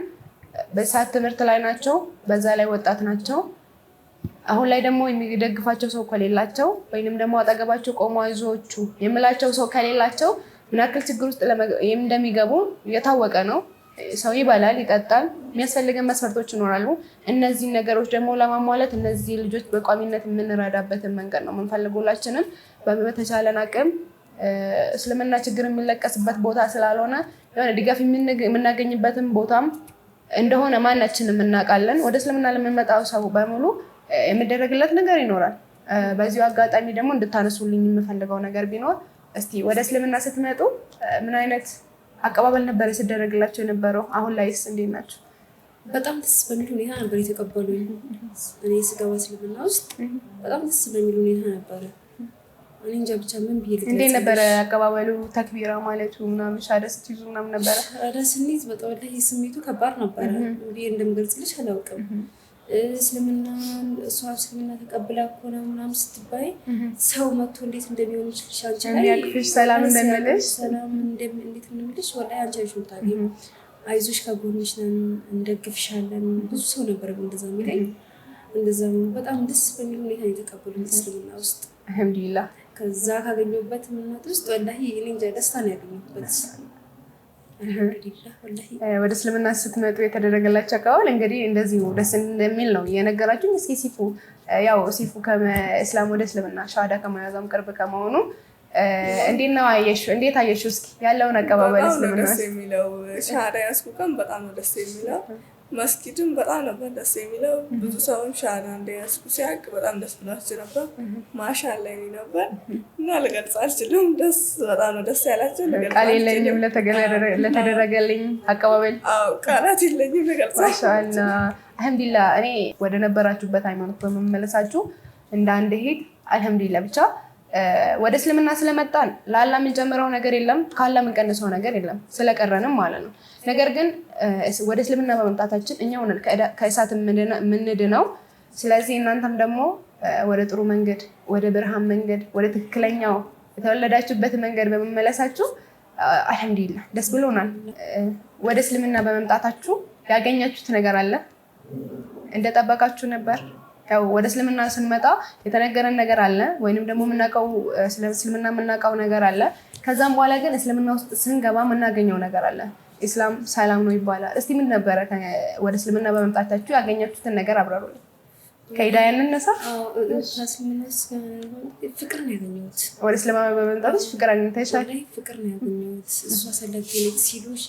በሰዓት ትምህርት ላይ ናቸው። በዛ ላይ ወጣት ናቸው። አሁን ላይ ደግሞ የሚደግፋቸው ሰው ከሌላቸው ወይንም ደግሞ አጠገባቸው ቆሞ አይዞቹ የምላቸው ሰው ከሌላቸው ምን ያክል ችግር ውስጥ እንደሚገቡ የታወቀ ነው። ሰው ይበላል፣ ይጠጣል፣ የሚያስፈልገን መስፈርቶች ይኖራሉ። እነዚህ ነገሮች ደግሞ ለማሟላት እነዚህ ልጆች በቋሚነት የምንረዳበትን መንገድ ነው የምንፈልጉላችንም። በተቻለን አቅም እስልምና ችግር የሚለቀስበት ቦታ ስላልሆነ የሆነ ድጋፍ የምናገኝበትን ቦታም እንደሆነ ማናችንም እናውቃለን። ወደ እስልምና ለሚመጣው ሰው በሙሉ የሚደረግለት ነገር ይኖራል። በዚሁ አጋጣሚ ደግሞ እንድታነሱልኝ የምፈልገው ነገር ቢኖር እስቲ ወደ እስልምና ስትመጡ ምን አይነት አቀባበል ነበር ሲደረግላቸው የነበረው? አሁን ላይስ እንዴት ናቸው? በጣም ደስ በሚል ሁኔታ ነበር የተቀበሉኝ። እኔ ስገባ እስልምና ውስጥ በጣም ደስ በሚል ሁኔታ ነበረ። እኔ እንጃ ብቻ ምን ብዬ ልትገልጽ። እንዴት ነበረ አቀባበሉ? ተክቢራ ማለቱ ምናምን ሻሃዳ ስትይዙ ምናምን ነበረ? ሻሃዳ ስንይዝ በጣም ላይ ስሜቱ ከባድ ነበረ። እንዴ እንደምገልጽልሽ አላውቅም። እስልምና ተቀብላ እኮ ነው ምናምን ስትባይ ሰው መጥቶ እንዴት እንደሚሆን ይችልሽ አንቺ ላይ ያክፍሽ ሰላም እንዴት እንደምልሽ ወላሂ አንቺ አይሽም ታዲያ አይዞሽ ከጎንሽ ነን እንደግፍሻለን። ብዙ ሰው ነበር እንደዛ የሚለኝ። እንደዛም በጣም ደስ በሚል ሁኔታ የተቀበሉኝ እስልምና ውስጥ አልሐምዱሊላህ። ከዛ ካገኘሁበት እምነት ውስጥ ወላሂ እኔ እንጃ ደስታ ነው ያገኘሁበት። ወደ እስልምና ስትመጡ የተደረገላቸው አቀባበል እንግዲህ እንደዚሁ ደስ እንደሚል ነው የነገራችሁኝ። እስኪ ሲፉ ከእስላም ወደ እስልምና ሻሃዳ ከመያዟም ቅርብ ከመሆኑ እንዴት አየሽው? እስኪ ያለውን አቀባበል እስልምና ደስ የሚለው ሻሃዳ ያዝኩ ቀን በጣም ነው ደስ የሚለው። መስጊድም በጣም ነበር ደስ የሚለው። ብዙ ሰውም ሻሃዳ እንደያዝኩ ሲያውቅ በጣም ደስ ብሏቸው ነበር። ማሻአላ ነበር እና ልገልጽ አልችልም። በጣም ነው ደስ ያላቸው። ቃል የለኝም ለተደረገልኝ አቀባበል። ቃላት የለኝም ልገልጽ። ማሻአላ አልሐምዱሊላህ። እኔ ወደ ነበራችሁበት ሃይማኖት በመመለሳችሁ እንደ አንድ ሄድ አልሐምዱሊላህ። ብቻ ወደ እስልምና ስለመጣን ለአላህ የምንጨምረው ነገር የለም፣ ከአላህ የምንቀንሰው ነገር የለም፣ ስለቀረንም ማለት ነው። ነገር ግን ወደ እስልምና በመምጣታችን እኛው ነን ከእሳት የምንድነው። ስለዚህ እናንተም ደግሞ ወደ ጥሩ መንገድ፣ ወደ ብርሃን መንገድ፣ ወደ ትክክለኛው የተወለዳችሁበት መንገድ በመመለሳችሁ አልሐምዱሊላህ ደስ ብሎናል። ወደ እስልምና በመምጣታችሁ ያገኛችሁት ነገር አለ? እንደጠበቃችሁ ነበር? ያው ወደ እስልምና ስንመጣ የተነገረን ነገር አለ ወይንም ደግሞ ስለ እስልምና የምናውቀው ነገር አለ። ከዛም በኋላ ግን እስልምና ውስጥ ስንገባ የምናገኘው ነገር አለ። ኢስላም ሰላም ነው ይባላል። እስቲ ምን ነበረ ወደ እስልምና በመምጣታችሁ ያገኛችሁትን ነገር አብራሩልኝ። ከሂዳያ እንነሳ። ፍቅር ነው ያገኘሁት። ወደ እስልምና በመምጣትሽ ፍቅር አግኝተሻል? ፍቅር ነው ያገኘሁት። እሷ ሰለገለች ሲሉሽ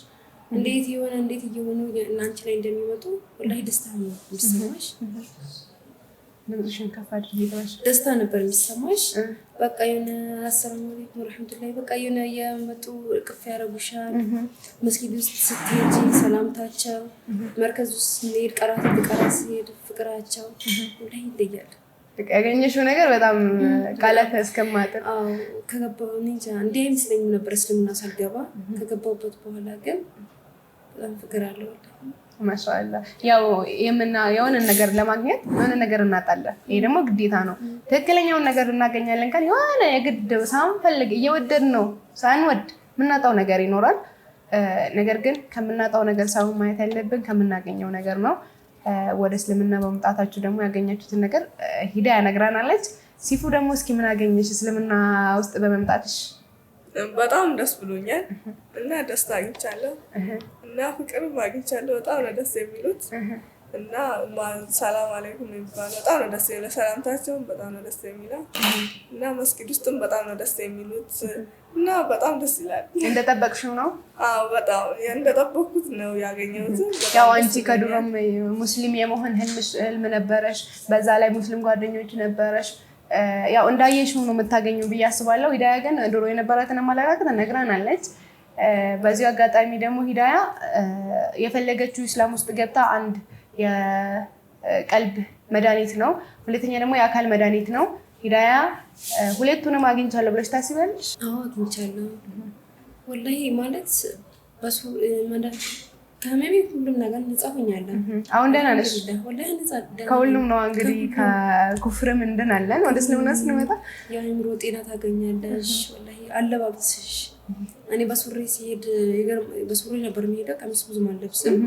እንዴት እየሆኑ እናንቺ ላይ እንደሚመጡ ወላሂ ደስታ ነው የሚሰማሽ። ደስታ ነበር የሚሰማሽ። በቃ የሆነ አሰላሙ አለይኩም ወራህመቱላሂ በቃ የሆነ የመጡ ቅፍ ያደርጉሻል። መስጊድ ውስጥ ስትሄጂ ሰላምታቸው፣ መርከዝ ውስጥ ስንሄድ ቀራት ሲሄድ ፍቅራቸው ወላሂ ይለያል። ያገኘሽው ነገር በጣም ቃላት እስከማጥር ከገባሁ እንጃ እንዲህ አይመስለኝም ነበር እስልምና ሳልገባ። ከገባሁበት በኋላ ግን በጣም ፍቅር አለው። ማሻአላ ያው የሆነ ነገር ለማግኘት የሆነ ነገር እናጣለን። ይሄ ደግሞ ግዴታ ነው። ትክክለኛውን ነገር እናገኛለን ካል የሆነ የግድ ሳንፈልግ እየወደድ ነው ሳንወድ የምናጣው ነገር ይኖራል። ነገር ግን ከምናጣው ነገር ሳይሆን ማየት ያለብን ከምናገኘው ነገር ነው። ወደ እስልምና በመምጣታችሁ ደግሞ ያገኛችሁትን ነገር ሂዳያ ነግራናለች። ሲፉ ደግሞ እስኪ ምን አገኘሽ እስልምና ውስጥ በመምጣትሽ? በጣም ደስ ብሎኛል እና ደስታ አግኝቻለሁ እና ፍቅርም አግኝቻለሁ። በጣም ነው ደስ የሚሉት እና ሰላም አለይኩም የሚባለው በጣም ነው ደስ የሚለው። ሰላምታቸውን በጣም ነው ደስ የሚለው እና መስጊድ ውስጥም በጣም ነው ደስ የሚሉት እና በጣም ደስ ይላል። እንደጠበቅሽው ነው? አዎ በጣም እንደጠበቅኩት ነው ያገኘሁት። ያው አንቺ ከድሮም ሙስሊም የመሆን ህልም ነበረሽ፣ በዛ ላይ ሙስሊም ጓደኞች ነበረሽ። ያው እንዳየሽው ነው የምታገኘው ብዬ አስባለሁ። ሂዳያ ግን ድሮ የነበራትን አመለካከት ነግራናለች። በዚሁ አጋጣሚ ደግሞ ሂዳያ የፈለገችው ኢስላም ውስጥ ገብታ አንድ የቀልብ መድኃኒት ነው፣ ሁለተኛ ደግሞ የአካል መድኃኒት ነው። ሂዳያ ሁለቱንም አግኝቻለሁ ብለሽ ታስቢያለሽ? አዎ አግኝቻለሁ። ወላሂ ማለት ከህመሜ ሁሉም ነገር ነፃ ሆኛለሁ። አሁን ደህና ነሽ? ከሁሉም ነው እንግዲህ ከኩፍርም እንድናለን። ወደ እስልምና ስንመጣ የአእምሮ ጤና ታገኛለሽ። ወላሂ አለባበስሽ፣ እኔ በሱሪ ሲሄድ በሱሪ ነበር የሚሄደው፣ ቀሚስ ብዙም አልለብስም።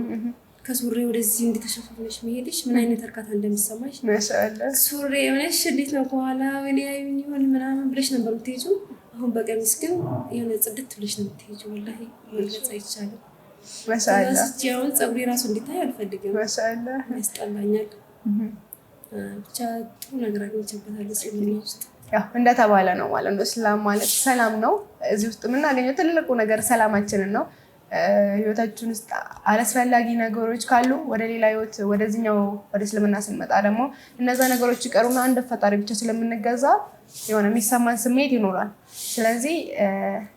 ከሱሪ ወደዚህ እንድተሸፋፍነሽ መሄድሽ ምን አይነት እርካታ እንደሚሰማሽ ማሻአላህ። ሱሪ የሆነሽ እንዴት ነው ከኋላ ወይኔ ያዩኝ ይሆን ምናምን ብለሽ ነበር የምትሄጂው። አሁን በቀሚስ ግን የሆነ ጽድት ብለሽ ነው የምትሄጂው። ወላሂ መግለጽ አይቻልም። ማሻአላህ። አሁን ፀጉሬ ራሱ እንዲታይ አልፈልግም። ማሻአላህ ያስጠላኛል። ብቻ ጥሩ ነገር አግኝቼበታለሁ እስልምና ውስጥ። ያው እንደተባለ ነው ማለት ነው። እስላም ማለት ሰላም ነው። እዚህ ውስጥ የምናገኘው ትልቁ ነገር ሰላማችንን ነው። ህይወታችን ውስጥ አላስፈላጊ ነገሮች ካሉ ወደ ሌላ ህይወት ወደዚህኛው ወደ እስልምና ስንመጣ ደግሞ እነዛ ነገሮች ይቀሩና አንድ ፈጣሪ ብቻ ስለምንገዛ የሆነ የሚሰማን ስሜት ይኖራል። ስለዚህ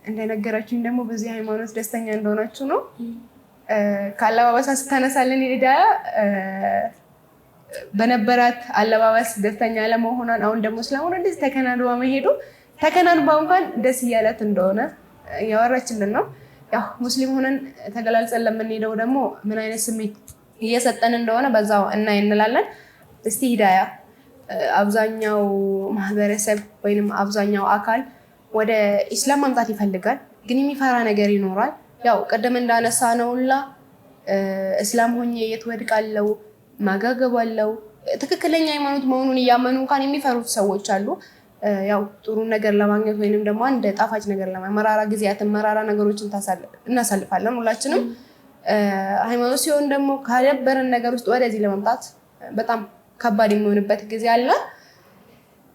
እንደነገራችሁኝ ደግሞ በዚህ ሃይማኖት ደስተኛ እንደሆናችሁ ነው። ከአለባበሳ ስታነሳልን ሂዳያ በነበራት አለባበስ ደስተኛ ለመሆኗን አሁን ደግሞ እስላሙን እንደዚህ ተከናንባ መሄዱ ተከናንባ እንኳን ደስ እያለት እንደሆነ እያወራችልን ነው። ያው ሙስሊም ሆነን ተገላልጸን ለምንሄደው ደግሞ ምን አይነት ስሜት እየሰጠን እንደሆነ በዛው እናይ እንላለን። እስቲ ሂዳያ አብዛኛው ማህበረሰብ ወይንም አብዛኛው አካል ወደ ኢስላም ማምጣት ይፈልጋል፣ ግን የሚፈራ ነገር ይኖራል። ያው ቀደም እንዳነሳ ነውላ እስላም ሆኜ የት ወድቃለሁ፣ ማጋገባለሁ፣ ትክክለኛ ሃይማኖት መሆኑን እያመኑ እንኳን የሚፈሩት ሰዎች አሉ። ያው ጥሩ ነገር ለማግኘት ወይንም ደግሞ አንድ ጣፋጭ ነገር ለማግኘት መራራ ጊዜያትን መራራ ነገሮችን እናሳልፋለን ሁላችንም። ሃይማኖት ሲሆን ደግሞ ካደበረን ነገር ውስጥ ወደዚህ ለመምጣት በጣም ከባድ የሚሆንበት ጊዜ አለ።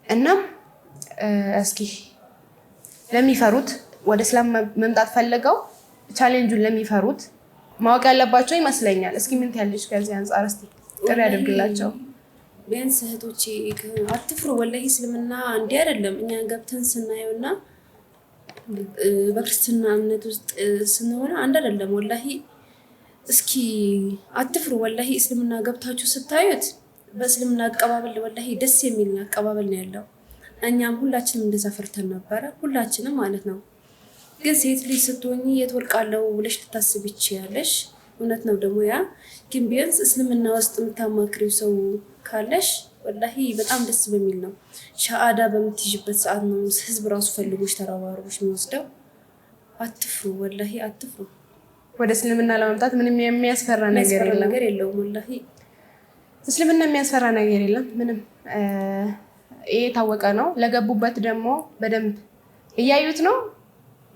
እናም እስኪ ለሚፈሩት ወደ እስላም መምጣት ፈልገው ቻሌንጁን ለሚፈሩት ማወቅ ያለባቸው ይመስለኛል። እስኪ ምን ትያለሽ ከዚህ አንጻር? እስቲ ጥሪ ያደርግላቸው። ቢያንስ እህቶቼ አትፍሩ። ወላሂ እስልምና እንዲህ አይደለም። እኛ ገብተን ስናየውና በክርስትና እምነት ውስጥ ስንሆነ አንድ አይደለም። ወላሂ እስኪ አትፍሩ። ወላሂ እስልምና ገብታችሁ ስታዩት በእስልምና አቀባበል ወላሂ ደስ የሚል አቀባበል ነው ያለው። እኛም ሁላችንም እንደዛ ፈርተን ነበረ፣ ሁላችንም ማለት ነው። ግን ሴት ልጅ ስትሆኚ የት ወድቃለሁ ብለሽ ልታስብ ይችያለሽ። እውነት ነው ደግሞ ያ። ግን ቢያንስ እስልምና ውስጥ የምታማክሪው ሰው ካለሽ ወላሂ በጣም ደስ በሚል ነው። ሻአዳ በምትይዥበት ሰዓት ነው ህዝብ ራሱ ፈልጎች ተራባሮች የሚወስደው። አትፍሩ፣ ወላሂ አትፍሩ። ወደ እስልምና ለመምጣት ምንም የሚያስፈራ ነገር የለውም። ወላሂ እስልምና የሚያስፈራ ነገር የለም ምንም። ይሄ የታወቀ ነው። ለገቡበት ደግሞ በደንብ እያዩት ነው፣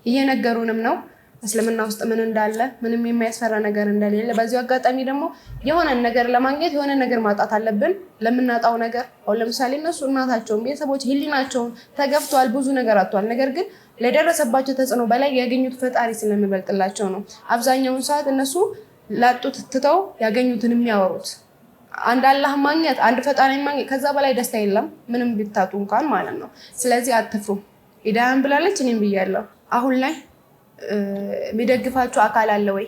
እየነገሩንም ነው እስልምና ውስጥ ምን እንዳለ፣ ምንም የሚያስፈራ ነገር እንደሌለ። በዚሁ አጋጣሚ ደግሞ የሆነ ነገር ለማግኘት የሆነ ነገር ማጣት አለብን። ለምናጣው ነገር አሁን ለምሳሌ እነሱ እናታቸውን፣ ቤተሰቦች ህሊናቸውን ተገፍተዋል፣ ብዙ ነገር አጥተዋል። ነገር ግን ለደረሰባቸው ተጽዕኖ በላይ ያገኙት ፈጣሪ ስለሚበልጥላቸው ነው። አብዛኛውን ሰዓት እነሱ ላጡት ትተው ያገኙትን የሚያወሩት አንድ አላህ ማግኘት፣ አንድ ፈጣሪ ማግኘት፣ ከዛ በላይ ደስታ የለም ምንም ቢታጡ እንኳን ማለት ነው። ስለዚህ አትፍሩ። ሂዳያን ብላለች፣ እኔም ብያለሁ። አሁን ላይ የሚደግፋችሁ አካል አለ ወይ?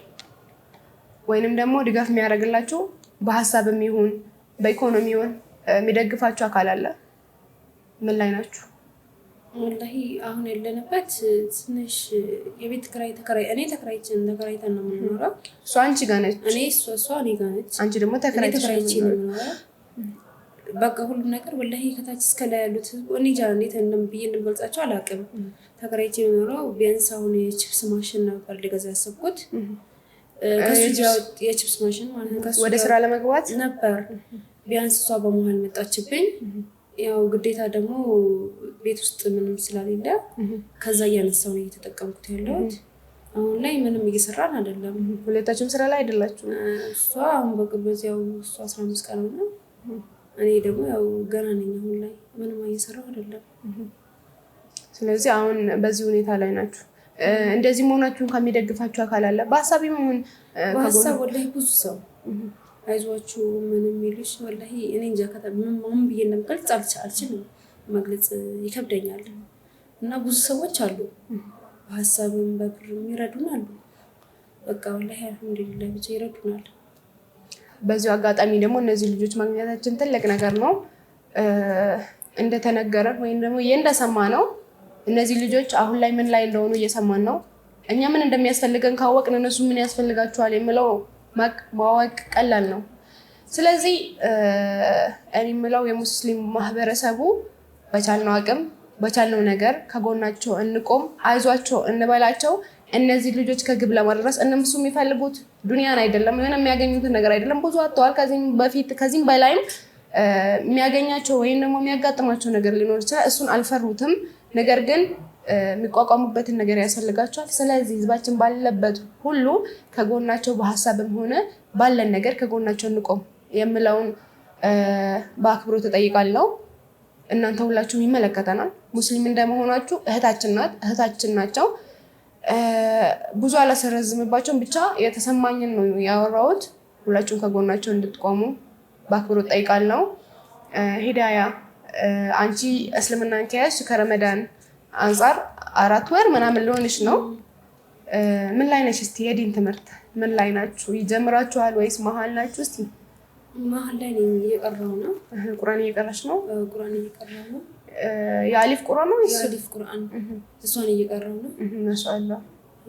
ወይንም ደግሞ ድጋፍ የሚያደርግላችሁ በሀሳብም ይሁን በኢኮኖሚ ይሁን የሚደግፋችሁ አካል አለ? ምን ላይ ናችሁ? ወላሂ አሁን ያለንበት ትንሽ የቤት እኔ ተከራይተን ነው የምንኖረው። እሷ አንቺ ጋር ነች፣ እሷ እኔ ጋር ነች። አንቺ ደግሞ ተከራይተሽ ነው የምትኖረው። በቃ ሁሉም ነገር ወላሂ ከታች እስከ ላይ ያሉት እኔ እንጃ እንዴት ብዬ እንደምገልጻቸው አላውቅም። ተከራይቼ የምኖረው ቢያንስ አሁን የቺፕስ ማሽን ነበር ልገዛ ያሰብኩት። የቺፕስ ማሽን ማለት ነው። ወደ ስራ ለመግባት ነበር ቢያንስ እሷ በመሀል መጣችብኝ። ያው ግዴታ ደግሞ ቤት ውስጥ ምንም ስላሌለ ከዛ እያነሳው ነው እየተጠቀምኩት ያለሁት። አሁን ላይ ምንም እየሰራን አይደለም። ሁለታችሁም ስራ ላይ አይደላችሁ? እሷ አሁን በቅርበት ያው እሷ 15 ቀን ነው፣ እኔ ደግሞ ያው ገና ነኝ። አሁን ላይ ምንም እየሰራው አይደለም። ስለዚህ አሁን በዚህ ሁኔታ ላይ ናችሁ። እንደዚህ መሆናችሁን ከሚደግፋችሁ አካል አለ? በሀሳብ መሆን በሀሳብ ወላሂ ብዙ ሰው አይዟችሁ ምንም የሚሉሽ ወላሂ እኔ እንጃ ምን ብዬ እንደምገልጽ አልችልም፣ መግለጽ ይከብደኛል። እና ብዙ ሰዎች አሉ በሀሳብም በብርም ይረዱናል። በቃ ወላሂ አልሐምዱሊላህ ብቻ ይረዱናል። በዚሁ አጋጣሚ ደግሞ እነዚህ ልጆች ማግኘታችን ትልቅ ነገር ነው። እንደተነገረን ወይም ደግሞ እንደሰማ ነው እነዚህ ልጆች አሁን ላይ ምን ላይ እንደሆኑ እየሰማን ነው። እኛ ምን እንደሚያስፈልገን ካወቅን እነሱ ምን ያስፈልጋቸዋል የሚለው ማወቅ ቀላል ነው። ስለዚህ እኔ የምለው የሙስሊም ማህበረሰቡ በቻልነው አቅም በቻልነው ነገር ከጎናቸው እንቆም፣ አይዟቸው እንበላቸው። እነዚህ ልጆች ከግብ ለማድረስ እነሱ የሚፈልጉት ዱንያን አይደለም፣ የሆነ የሚያገኙትን ነገር አይደለም። ብዙ አጥተዋል። ከዚህም በላይም የሚያገኛቸው ወይም ደግሞ የሚያጋጥማቸው ነገር ሊኖር ይችላል። እሱን አልፈሩትም። ነገር ግን የሚቋቋሙበትን ነገር ያስፈልጋቸዋል። ስለዚህ ህዝባችን ባለበት ሁሉ ከጎናቸው በሀሳብም ሆነ ባለን ነገር ከጎናቸው እንቆም የምለውን በአክብሮት እጠይቃለሁ። እናንተ ሁላችሁም ይመለከተናል። ሙስሊም እንደመሆናችሁ እህታችን ናቸው። ብዙ አላስረዝምባቸውም፣ ብቻ የተሰማኝን ነው ያወራሁት። ሁላችሁም ከጎናቸው እንድትቆሙ በአክብሮት እጠይቃለሁ። ሂዳያ አንቺ እስልምናን ከያዝሽ ከረመዳን አንጻር 4 ወር ምናምን ሊሆንሽ ነው። ምን ላይ ነሽ? እስቲ የዲን ትምህርት ምን ላይ ናችሁ? ይጀምራችኋል ወይስ መሀል ናችሁ? እስቲ መሀል ላይ ነኝ፣ እየቀራሁ ነው። ቁርአን እየቀራሽ ነው? ቁርአን እየቀራሁ ነው። የአሊፍ ቁርአን ነው? የአሊፍ ቁርአን እሷን እየቀራሁ ነው። ማሻአላህ።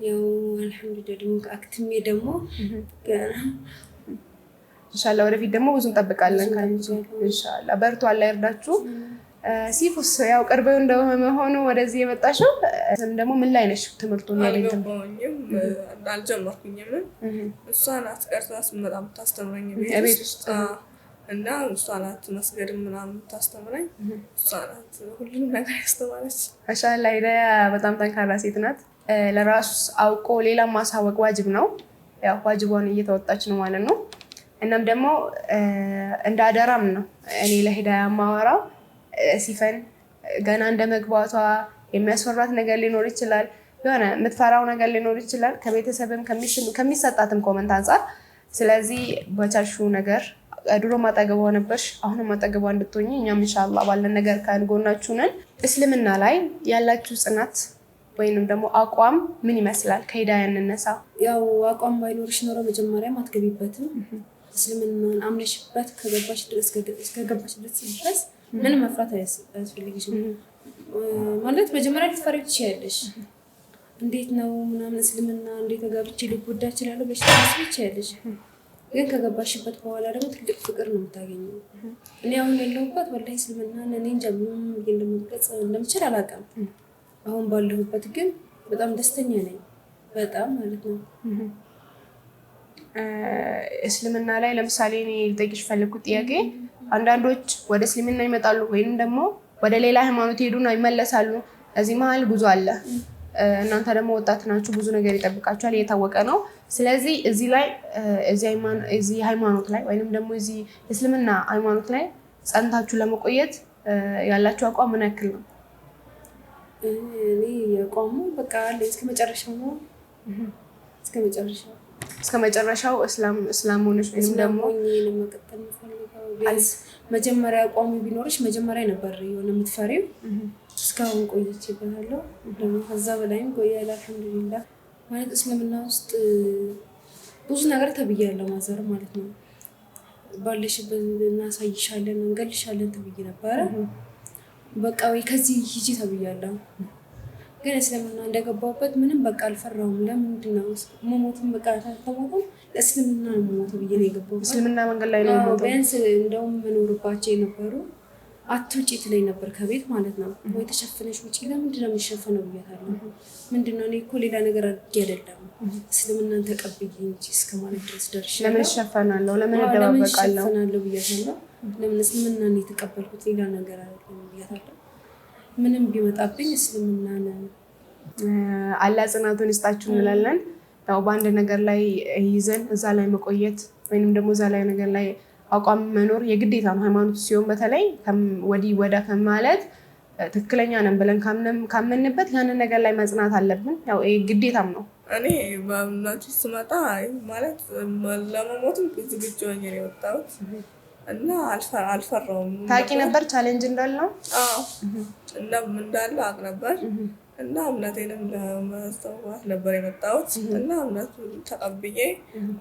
ያው አልሐምዱሊላህ ደግሞ አክትሜ ደግሞ ኢንሻአላህ ወደፊት ደግሞ ብዙ እንጠብቃለን ካንቺ ኢንሻአላህ። በርቱ፣ አላህ ይርዳችሁ። ሲፉስ ያው ቅርብ እንደመሆኑ ወደዚህ የመጣሽው ደግሞ ምን ላይ ነሽ? ትምህርቱን አልጀመርኩኝም። እሷ ናት ቀርታ ስመጣ የምታስተምረኝ ቤት ውስጥ እና እሷ ናት መስገድ ምናምን የምታስተምረኝ። እሷ ናት ሁሉንም ነገር ያስተማረች። ማሻአላህ ሂዳያ በጣም ጠንካራ ሴት ናት። ለራሱ አውቆ ሌላ ማሳወቅ ዋጅብ ነው። ያው ዋጅቧን እየተወጣች ነው ማለት ነው። እናም ደግሞ እንደ አደራም ነው እኔ ለሂዳያ ማወራው። ሲፈን ገና እንደ መግባቷ የሚያስፈራት ነገር ሊኖር ይችላል፣ የሆነ የምትፈራው ነገር ሊኖር ይችላል ከቤተሰብም ከሚሰጣትም ኮመንት አንጻር። ስለዚህ በቻልሽው ነገር ድሮ ማጠገቧ ነበርሽ፣ አሁንም ማጠገቧ እንድትሆኚ እኛም ኢንሻአላህ ባለን ነገር ከጎናችሁ ነን። እስልምና ላይ ያላችሁ ጽናት ወይንም ደግሞ አቋም ምን ይመስላል? ከሂዳያ እንነሳ። ያው አቋም ባይኖርሽ ኖሮ መጀመሪያም አትገቢበትም። እስልምናን አምነሽበት እስከገባሽ ድረስ ምንም መፍራት አያስፈልግሽም። ማለት መጀመሪያ ልትፈሪ ትችያለሽ። እንዴት ነው ምናምን እስልምና እንዴት ገብቼ ሊጎዳ እችላለሁ ብለሽ ታስቢ ትችያለሽ። ግን ከገባሽበት በኋላ ደግሞ ትልቅ ፍቅር ነው የምታገኘው። እኔ አሁን ያለሁበት ወላሂ እስልምናን እኔ እንጃ ምን እንደምገልጽ እንደምችል አላውቅም። አሁን ባለሁበት ግን በጣም ደስተኛ ነኝ፣ በጣም ማለት ነው። እስልምና ላይ ለምሳሌ እኔ ልጠይቅሽ ፈለግኩት ጥያቄ፣ አንዳንዶች ወደ እስልምና ይመጣሉ ወይም ደግሞ ወደ ሌላ ሃይማኖት ሄዱና ይመለሳሉ። እዚህ መሀል ጉዞ አለ። እናንተ ደግሞ ወጣት ናችሁ፣ ብዙ ነገር ይጠብቃችኋል፣ እየታወቀ ነው። ስለዚህ እዚህ ላይ እዚህ ሃይማኖት ላይ ወይም ደግሞ እዚህ እስልምና ሃይማኖት ላይ ጸንታችሁ ለመቆየት ያላችሁ አቋም ምን ያክል ነው? እኔ የቆሙ በቃ እስከ መጨረሻው ነው። እስከ መጨረሻው እስላም ሆነሽ ወይም ደግሞ መቀጠል የምፈልገው ቢያንስ መጀመሪያ አቋሙ ቢኖርሽ መጀመሪያ ነበር የሆነ የምትፈሪው። እስካሁን ቆይቼበታለሁ፣ ደግሞ ከዛ በላይም ቆያለሁ። አልሐምዱሊላህ ማለት እስልምና ውስጥ ብዙ ነገር ተብያለሁ። ማዘር ማለት ነው ባለሽበት እናሳይሻለን እንገልሻለን ተብዬ ነበረ። በቃ ወይ ከዚህ ሂጂ ተብያለሁ። ግን እስልምና እንደገባሁበት ምንም በቃ አልፈራሁም። ለምንድን ነው መሞትም በቃ አልተሞትም፣ ለእስልምና ነው መሞት ብዬ ነው የገባሁት። እስልምና መንገድ ላይ ነው ሞት። ቢያንስ እንደውም መኖርባቸው የነበሩ አትውጪ ትለኝ ነበር ከቤት ማለት ነው። ወይ ተሸፍነሽ ውጪ። ለምንድን ነው የሚሸፈነው ብያታለሁ። ምንድን ነው እኔ እኮ ሌላ ነገር አድርጌ አይደለም እስልምናን ተቀብዬ እንጂ እስከ ማለት ድረስ ደርሻለሁ። ለምን እሸፈናለሁ? ለምን እደባበቃለሁ? ብያታለሁ። ለምን እስልምናን የተቀበልኩት ሌላ ነገር አይደለም ብያታለሁ። ምንም ቢመጣብኝ እስልምናን አላህ ጽናቱን ይስጣችሁ እንላለን። ያው በአንድ ነገር ላይ ይዘን እዛ ላይ መቆየት ወይንም ደግሞ እዛ ላይ ነገር ላይ አቋም መኖር የግዴታ ነው። ሃይማኖት ሲሆን በተለይ ወዲህ ወዳ ከማለት ትክክለኛ ነን ብለን ካመንበት ያንን ነገር ላይ መጽናት አለብን። ያው ግዴታም ነው። እኔ በእምነቱ ስመጣ ማለት ለመሞትም ዝግጁ ሆኜ ነው የወጣሁት እና አልፈራውም። ታውቂ ነበር ቻሌንጅ እንዳለው? እና እንዳለ አውቅ ነበር እና እምነቴንም ለመሰዋት ነበር የመጣሁት እና እምነቱን ተቀብዬ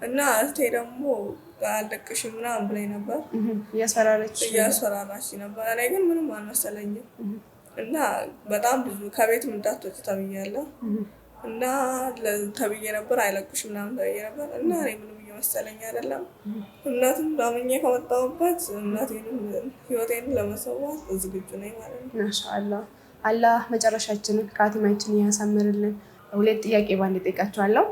እና እህቴ ደግሞ አልለቅሽም ምናምን ብላኝ ነበር። እያስፈራራች ነበር። እኔ ግን ምንም አልመሰለኝም እና በጣም ብዙ ከቤትም እንዳትወጪ ተብያለሁ እና ተብዬ ነበር። አይለቅሽም ምናምን ተብዬ ነበር እና እኔ ምንም እየመሰለኝ አይደለም። እምነቱን አምኜ ከመጣሁበት እምነቴንም ህይወቴንም ለመሰዋት ዝግጁ ነኝ ማለት ነው። ማሻአላህ። አላህ መጨረሻችንን ካቲማችንን ያሳምርልን። 2 ጥያቄ ባንድ ጠይቃችኋለሁ።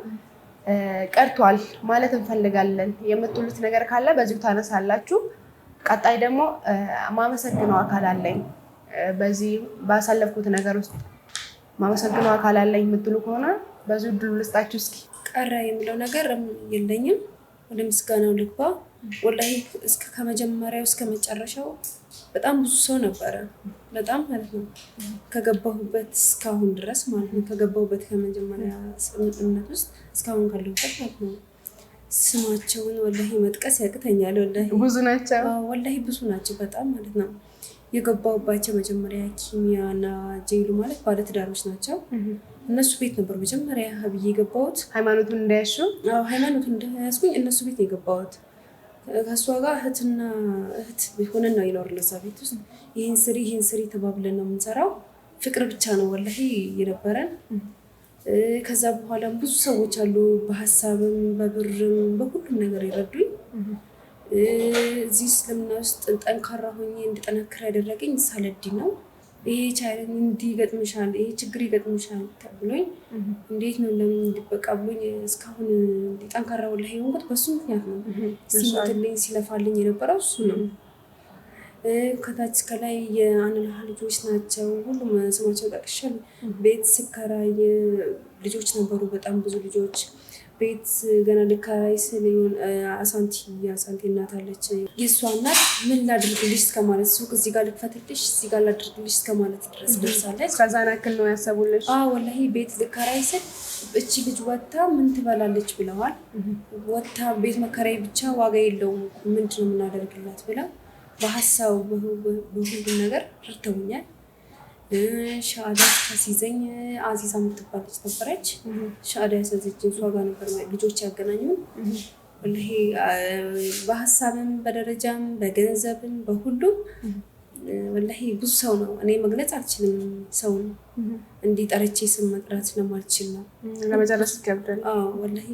ቀርቷል ማለት እንፈልጋለን የምትሉት ነገር ካለ በዚሁ ታነሳላችሁ። ቀጣይ ደግሞ ማመሰግነው አካል አለኝ በዚህ ባሳለፍኩት ነገር ውስጥ ማመሰግነው አካል አለኝ የምትሉ ከሆነ በዚሁ ድሉ ልስጣችሁ። እስኪ ቀረ የምለው ነገር የለኝም። ወደ ምስጋናው ልግባ። ወላሂ እስከ ከመጀመሪያው እስከ መጨረሻው በጣም ብዙ ሰው ነበረ። በጣም ማለት ነው ከገባሁበት እስካሁን ድረስ ማለት ነው ከገባሁበት ከመጀመሪያ እምነት ውስጥ እስካሁን ካለሁበት ማለት ነው ስማቸውን ወላሂ መጥቀስ ያቅተኛል። ወላሂ ብዙ ናቸው። ወላሂ ብዙ ናቸው በጣም ማለት ነው። የገባሁባቸው መጀመሪያ ኪሚያና ጄሉ ማለት ባለትዳሮች ናቸው። እነሱ ቤት ነበር መጀመሪያ ሀብዬ የገባሁት። ሃይማኖቱን እንዳያሹ ሃይማኖቱን እንዳያስኩኝ እነሱ ቤት የገባሁት ከእሷ ጋር እህት ሆነን ነው የኖርነው እዛ ቤት ውስጥ። ይህን ስሪ ተባብለን ነው የምንሰራው። ፍቅር ብቻ ነው ወላሂ የነበረን። ከዛ በኋላም ብዙ ሰዎች አሉ በሀሳብም በብርም በሁሉም ነገር ይረዱኝ። እዚህ እስልምና ውስጥ ጠንካራ ሆኜ እንድጠነክር ያደረገኝ ሳለዲ ነው። ይሄ ቻይለን እንዲገጥምሻል፣ ይሄ ችግር ይገጥምሻል ተብሎኝ እንዴት ነው ለምን እንዲበቃ ብሎኝ እስካሁን ጠንካራ ወላሂ የሆንኩት በሱ ምክንያት ነው። ሲሞትልኝ ሲለፋልኝ የነበረው እሱ ነው። ከታች ከላይ የአንላህ ልጆች ናቸው። ሁሉም ስማቸው ጠቅሻል። ቤት ስከራይ ልጆች ነበሩ፣ በጣም ብዙ ልጆች። ቤት ገና ልከራይ ስል አሳንቲ እናት አለች። የእሷ እናት ምን ላድርግልሽ እስከማለት ሱቅ እዚህ ጋር ልክፈትልሽ እዚህ ጋር ላድርግልሽ እስከማለት ድረስ ደርሳለች። ከዛን ያክል ነው ያሰቡልሽ? ወላሂ ቤት ልከራይ ስል እቺ ልጅ ወታ ምን ትበላለች ብለዋል። ወታ ቤት መከራይ ብቻ ዋጋ የለውም ምንድነው የምናደርግላት ብላ በሀሳቡ በሁሉም ነገር ረድተውኛል። ሻአዳ ሲዘኝ አዚዛ የምትባል ልጅ ነበረች። ሻአዳ ያሳዘችኝ እሷ ጋር ነበር ልጆች ያገናኙን። ወላሂ በሀሳብም በደረጃም በገንዘብም በሁሉም ወላሂ ብዙ ሰው ነው። እኔ መግለጽ አልችልም። ሰው እንዲህ ጠርቼ ስም መጥራት ስለማልችል ነው። ለመጨረስ ይከብዳል። ወላሂ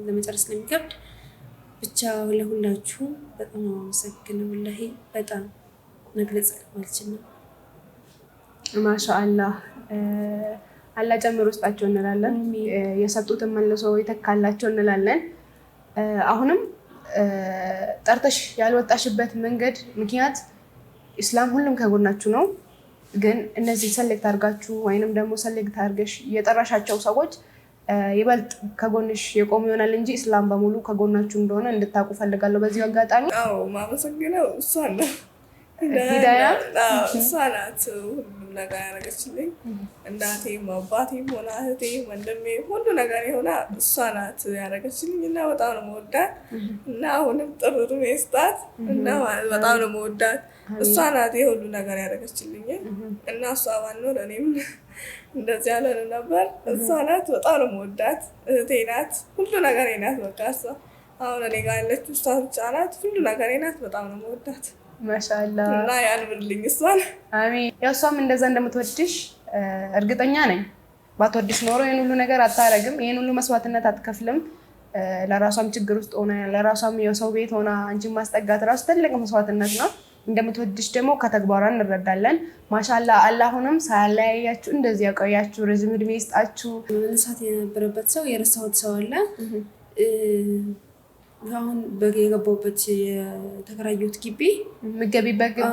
ለመጨረስ ስለሚከብድ ብቻ ለሁላችሁ በጣም አመሰግናለሁ። ወላሂ በጣም መግለጽ አልችልም ነው። ማሻአላህ አላህ ጨምሮ ውስጣቸው እንላለን። የሰጡትን መልሶ ይተካላቸው እንላለን። አሁንም ጠርተሽ ያልወጣሽበት መንገድ ምክንያት ኢስላም ሁሉም ከጎናችሁ ነው። ግን እነዚህ ሰሌክት አድርጋችሁ ወይንም ደግሞ ሰሌክት አድርገሽ የጠራሻቸው ሰዎች ይበልጥ ከጎንሽ የቆሙ ይሆናል እንጂ ኢስላም በሙሉ ከጎናችሁ እንደሆነ እንድታውቁ ፈልጋለሁ። በዚሁ አጋጣሚ ማመሰግነው እሷን ነው። ሂዳያ እሷ ናት ሁሉም ነገር ያደረገችልኝ። እናቴም አባቴም ሆና እህቴም ወንድሜም ሁሉ ነገር የሆነ እሷ ናት ያደረገችልኝ እና በጣም ነው መወዳት እና አሁንም ጥሩ እድሜ ይስጣት እና በጣም ነው መወዳት። እሷ ናት የሁሉ ነገር ያደረገችልኝ እና እሷ ባልኖር እኔም እንደዚህ ያለን ነበር። እሷ ናት በጣም ነው መወዳት። እህቴ ናት፣ ሁሉ ነገር ናት። በቃ እሷ አሁን እኔ ጋር ያለችው እሷ ብቻ ናት። ሁሉ ነገር ናት። በጣም ነው መወዳት። ማሻአላህ እና ያልብልኝ እሷን። አሜን። ያው እሷም እንደዛ እንደምትወድሽ እርግጠኛ ነኝ። ባትወድሽ ኖሮ ይሄን ሁሉ ነገር አታረግም፣ ይሄን ሁሉ መስዋዕትነት አትከፍልም። ለራሷም ችግር ውስጥ ሆነ ለራሷም የሰው ቤት ሆና አንቺን ማስጠጋት ራሱ ትልቅ መስዋዕትነት ነው። እንደምትወድሽ ደግሞ ከተግባሯ እንረዳለን። ማሻላ አላሁንም ሳያለያያችሁ እንደዚህ ያቆያችሁ፣ ረጅም እድሜ ይስጣችሁ። መነሳት የነበረበት ሰው የረሳሁት ሰው አለ። አሁን የገባሁበት የተከራየሁት ግቢ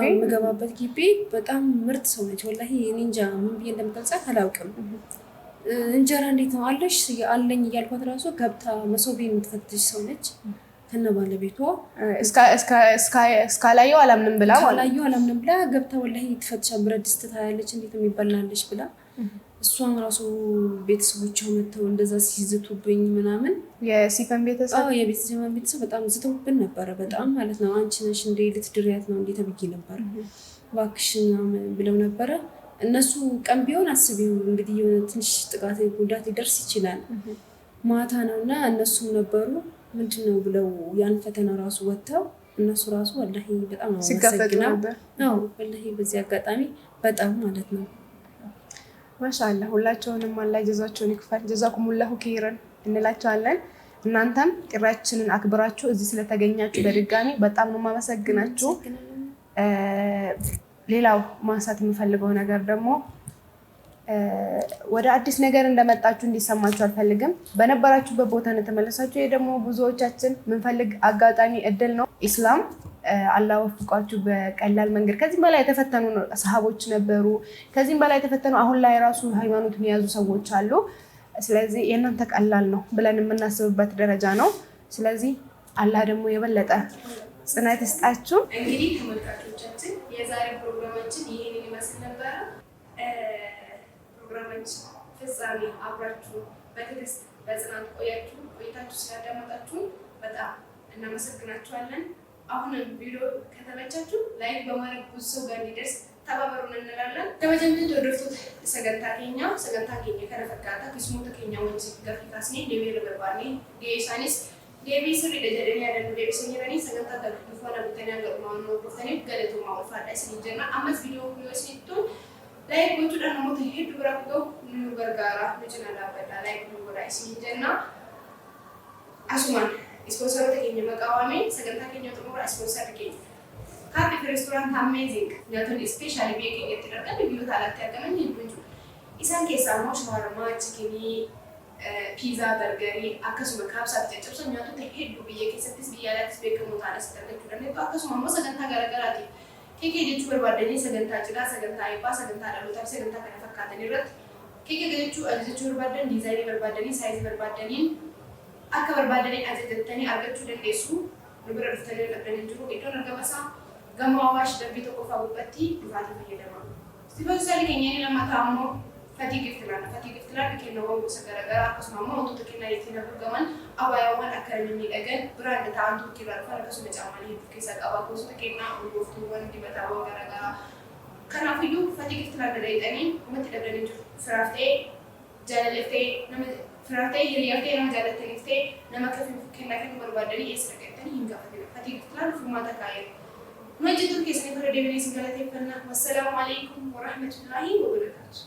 የምገባበት ግቢ በጣም ምርጥ ሰው ነች። ወላሂ እኔ እንጃ ምን ብዬ እንደምገልጻት አላውቅም። እንጀራ እንዴት ነው አለሽ አለኝ እያልኳት ራሱ ገብታ መሶቤ የምትፈትሽ ሰው ነች ከነ ባለቤቷ። እስካላየው አላምንም ብላ ገብታ ወላሂ ትፈትሻ። ብረት ድስት ታያለች እንዴት የሚበላልሽ ብላ እሷን ራሱ ቤተሰቦቿ መጥተው እንደዛ ሲዝቱብኝ ምናምን የሲፈን ቤተሰብ በጣም ዝተውብን ነበረ። በጣም ማለት ነው። አንቺ ነሽ እንዴ ልትድሪያት ነው እንዴ ተብዬ ነበር እባክሽን ብለው ነበረ። እነሱ ቀን ቢሆን አስቢው እንግዲህ የሆነ ትንሽ ጥቃት ጉዳት ሊደርስ ይችላል። ማታ ነው እና እነሱም ነበሩ ምንድነው ብለው ያን ፈተና ራሱ ወጥተው እነሱ ራሱ ወላሂ በጣም ነው መሰግናው። አዎ ወላሂ በዚህ አጋጣሚ በጣም ማለት ነው። ማሻአላህ ሁላቸውንም አላህ ጀዛቸውን ይክፈል። ጀዛኩሙላሁ ኸይረን እንላቸዋለን። እናንተም ጥሪያችንን አክብራችሁ እዚህ ስለተገኛችሁ በድጋሚ በጣም ነው የማመሰግናችሁ። ሌላው ማንሳት የምፈልገው ነገር ደግሞ ወደ አዲስ ነገር እንደመጣችሁ እንዲሰማችሁ አልፈልግም። በነበራችሁበት ቦታ ነው ተመለሳችሁ። ይሄ ደግሞ ብዙዎቻችን የምንፈልግ አጋጣሚ እድል ነው። ኢስላም አላህ ወፍቋችሁ በቀላል መንገድ ከዚህም በላይ የተፈተኑ ሰሃቦች ነበሩ። ከዚህም በላይ የተፈተኑ አሁን ላይ ራሱ ሃይማኖትን የያዙ ሰዎች አሉ። ስለዚህ የእናንተ ቀላል ነው ብለን የምናስብበት ደረጃ ነው። ስለዚህ አላህ ደግሞ የበለጠ ጽናት ይስጣችሁ። እንግዲህ ተመልካቾቻችን የዛሬ ፕሮግራማችን ይሄን ይመስል ነበረ። ፕሮግራማችን ፍጻሜ አብራችሁ በትዕግስት በጽናት ቆይታችሁ ስላዳመጣችሁ በጣም እናመሰግናችኋለን። አሁንም ቪዲዮ ከተመቻችሁ ላይክ በማድረግ ብዙ ሰው ጋር እንዲደርስ ተባበሩን እንላለን። ከመጀመሪያ ተወደድኩት ሰገንታ ኬኛ ከነፈካታ ኪስሞተ ኬኛ ወንጂ ገፊ ካስኔ ዴቤ ረበባኔ ጌሳኒስ ዴቤ ስሪ ደጀደኒ ያደኑ ዴቤ ሰኝረኒ ሰገንታ ገፊፎና ብተኛ ገርማኑ ብተኔ ገለቱ ማውፋዳ ሲጀና አመት ቪዲዮ ሲቱ ላይክ ጎቹ ደነሞት ሄዱ ብራኩ ኑ በርጋራ ምጭና ላበዳ ላይክ ኑ ወራይ ሲጀና አሱማን ስፖንሰር ተገኘ መቃዋሜ ሰገንታ ከኛ ጥሙራ ስፖንሰር ተገኘ ካፌ ሬስቶራንት አሜዚንግ ነቱን ስፔሻሊ ቤኪንግ የተደረገ ቢዩ ታላታ ያገመኝ ይብጁ ኢሳን ኬሳሞ ሻወርማ ቺኪኒ ፒዛ በርገሪ አከሱ መካብሳት ተጨብሰ ኛቱ ተሄዱ ብዬ ከሰጥስ ቢያላክስ ቤከሙ ታላስ ተደረገ ደግሞ አከሱ ማሞ ሰገንታ ገረገራቲ ኬኬ ዲቹ በርባደኒ ሰገንታ ጭጋ ሰገንታ አይባ ሰገንታ ዳሉታ ሰገንታ ከነፈካተን ይረት ኬኬ ገቹ አልዘቹ በርባደን ዲዛይን በርባደኒ ሳይዝ በርባደኒ akka barbaadanii ajajatanii argachuu dandeessu. Nu bira dhuftanii qabdanii jiru. Iddoon argamasa gama Awaash darbii tokko fa'uudhaatti dhufaatii fayyadamaa. Ispoonsarri keenya inni lammataa ammoo Fatii Giftilaadha. Fatii Giftilaan kennaawwan gosa garaagaraa akkasuma ammoo wantoota kennaa ittiin argaman abaayaawwan akka inni miidhagan biraan ta'an turkii irraa dhufan akkasuma caamanii hedduu keessaa qaba. Gosoota kennaa urgooftuuwwan dibataawwan garaagaraa. Kanaafiyyuu Fatii Giftilaan dalaydhanii ummatti dhabdanii jiru. Firaaf ta'ee jaalaleef ta'ee nama Firaatee hiriyaatee nama jaalataniif ta'e nama kennaa kennu barbaadanii eessa dhaqatanii hin gaafatina. Fatii Giftilaan furmaata kaa'eera. Nu hojjetuun keessanii bara deebiinee isin galateeffannaa. Wassalaamu alaikum wa rahmatullaahi wa barakaatuh.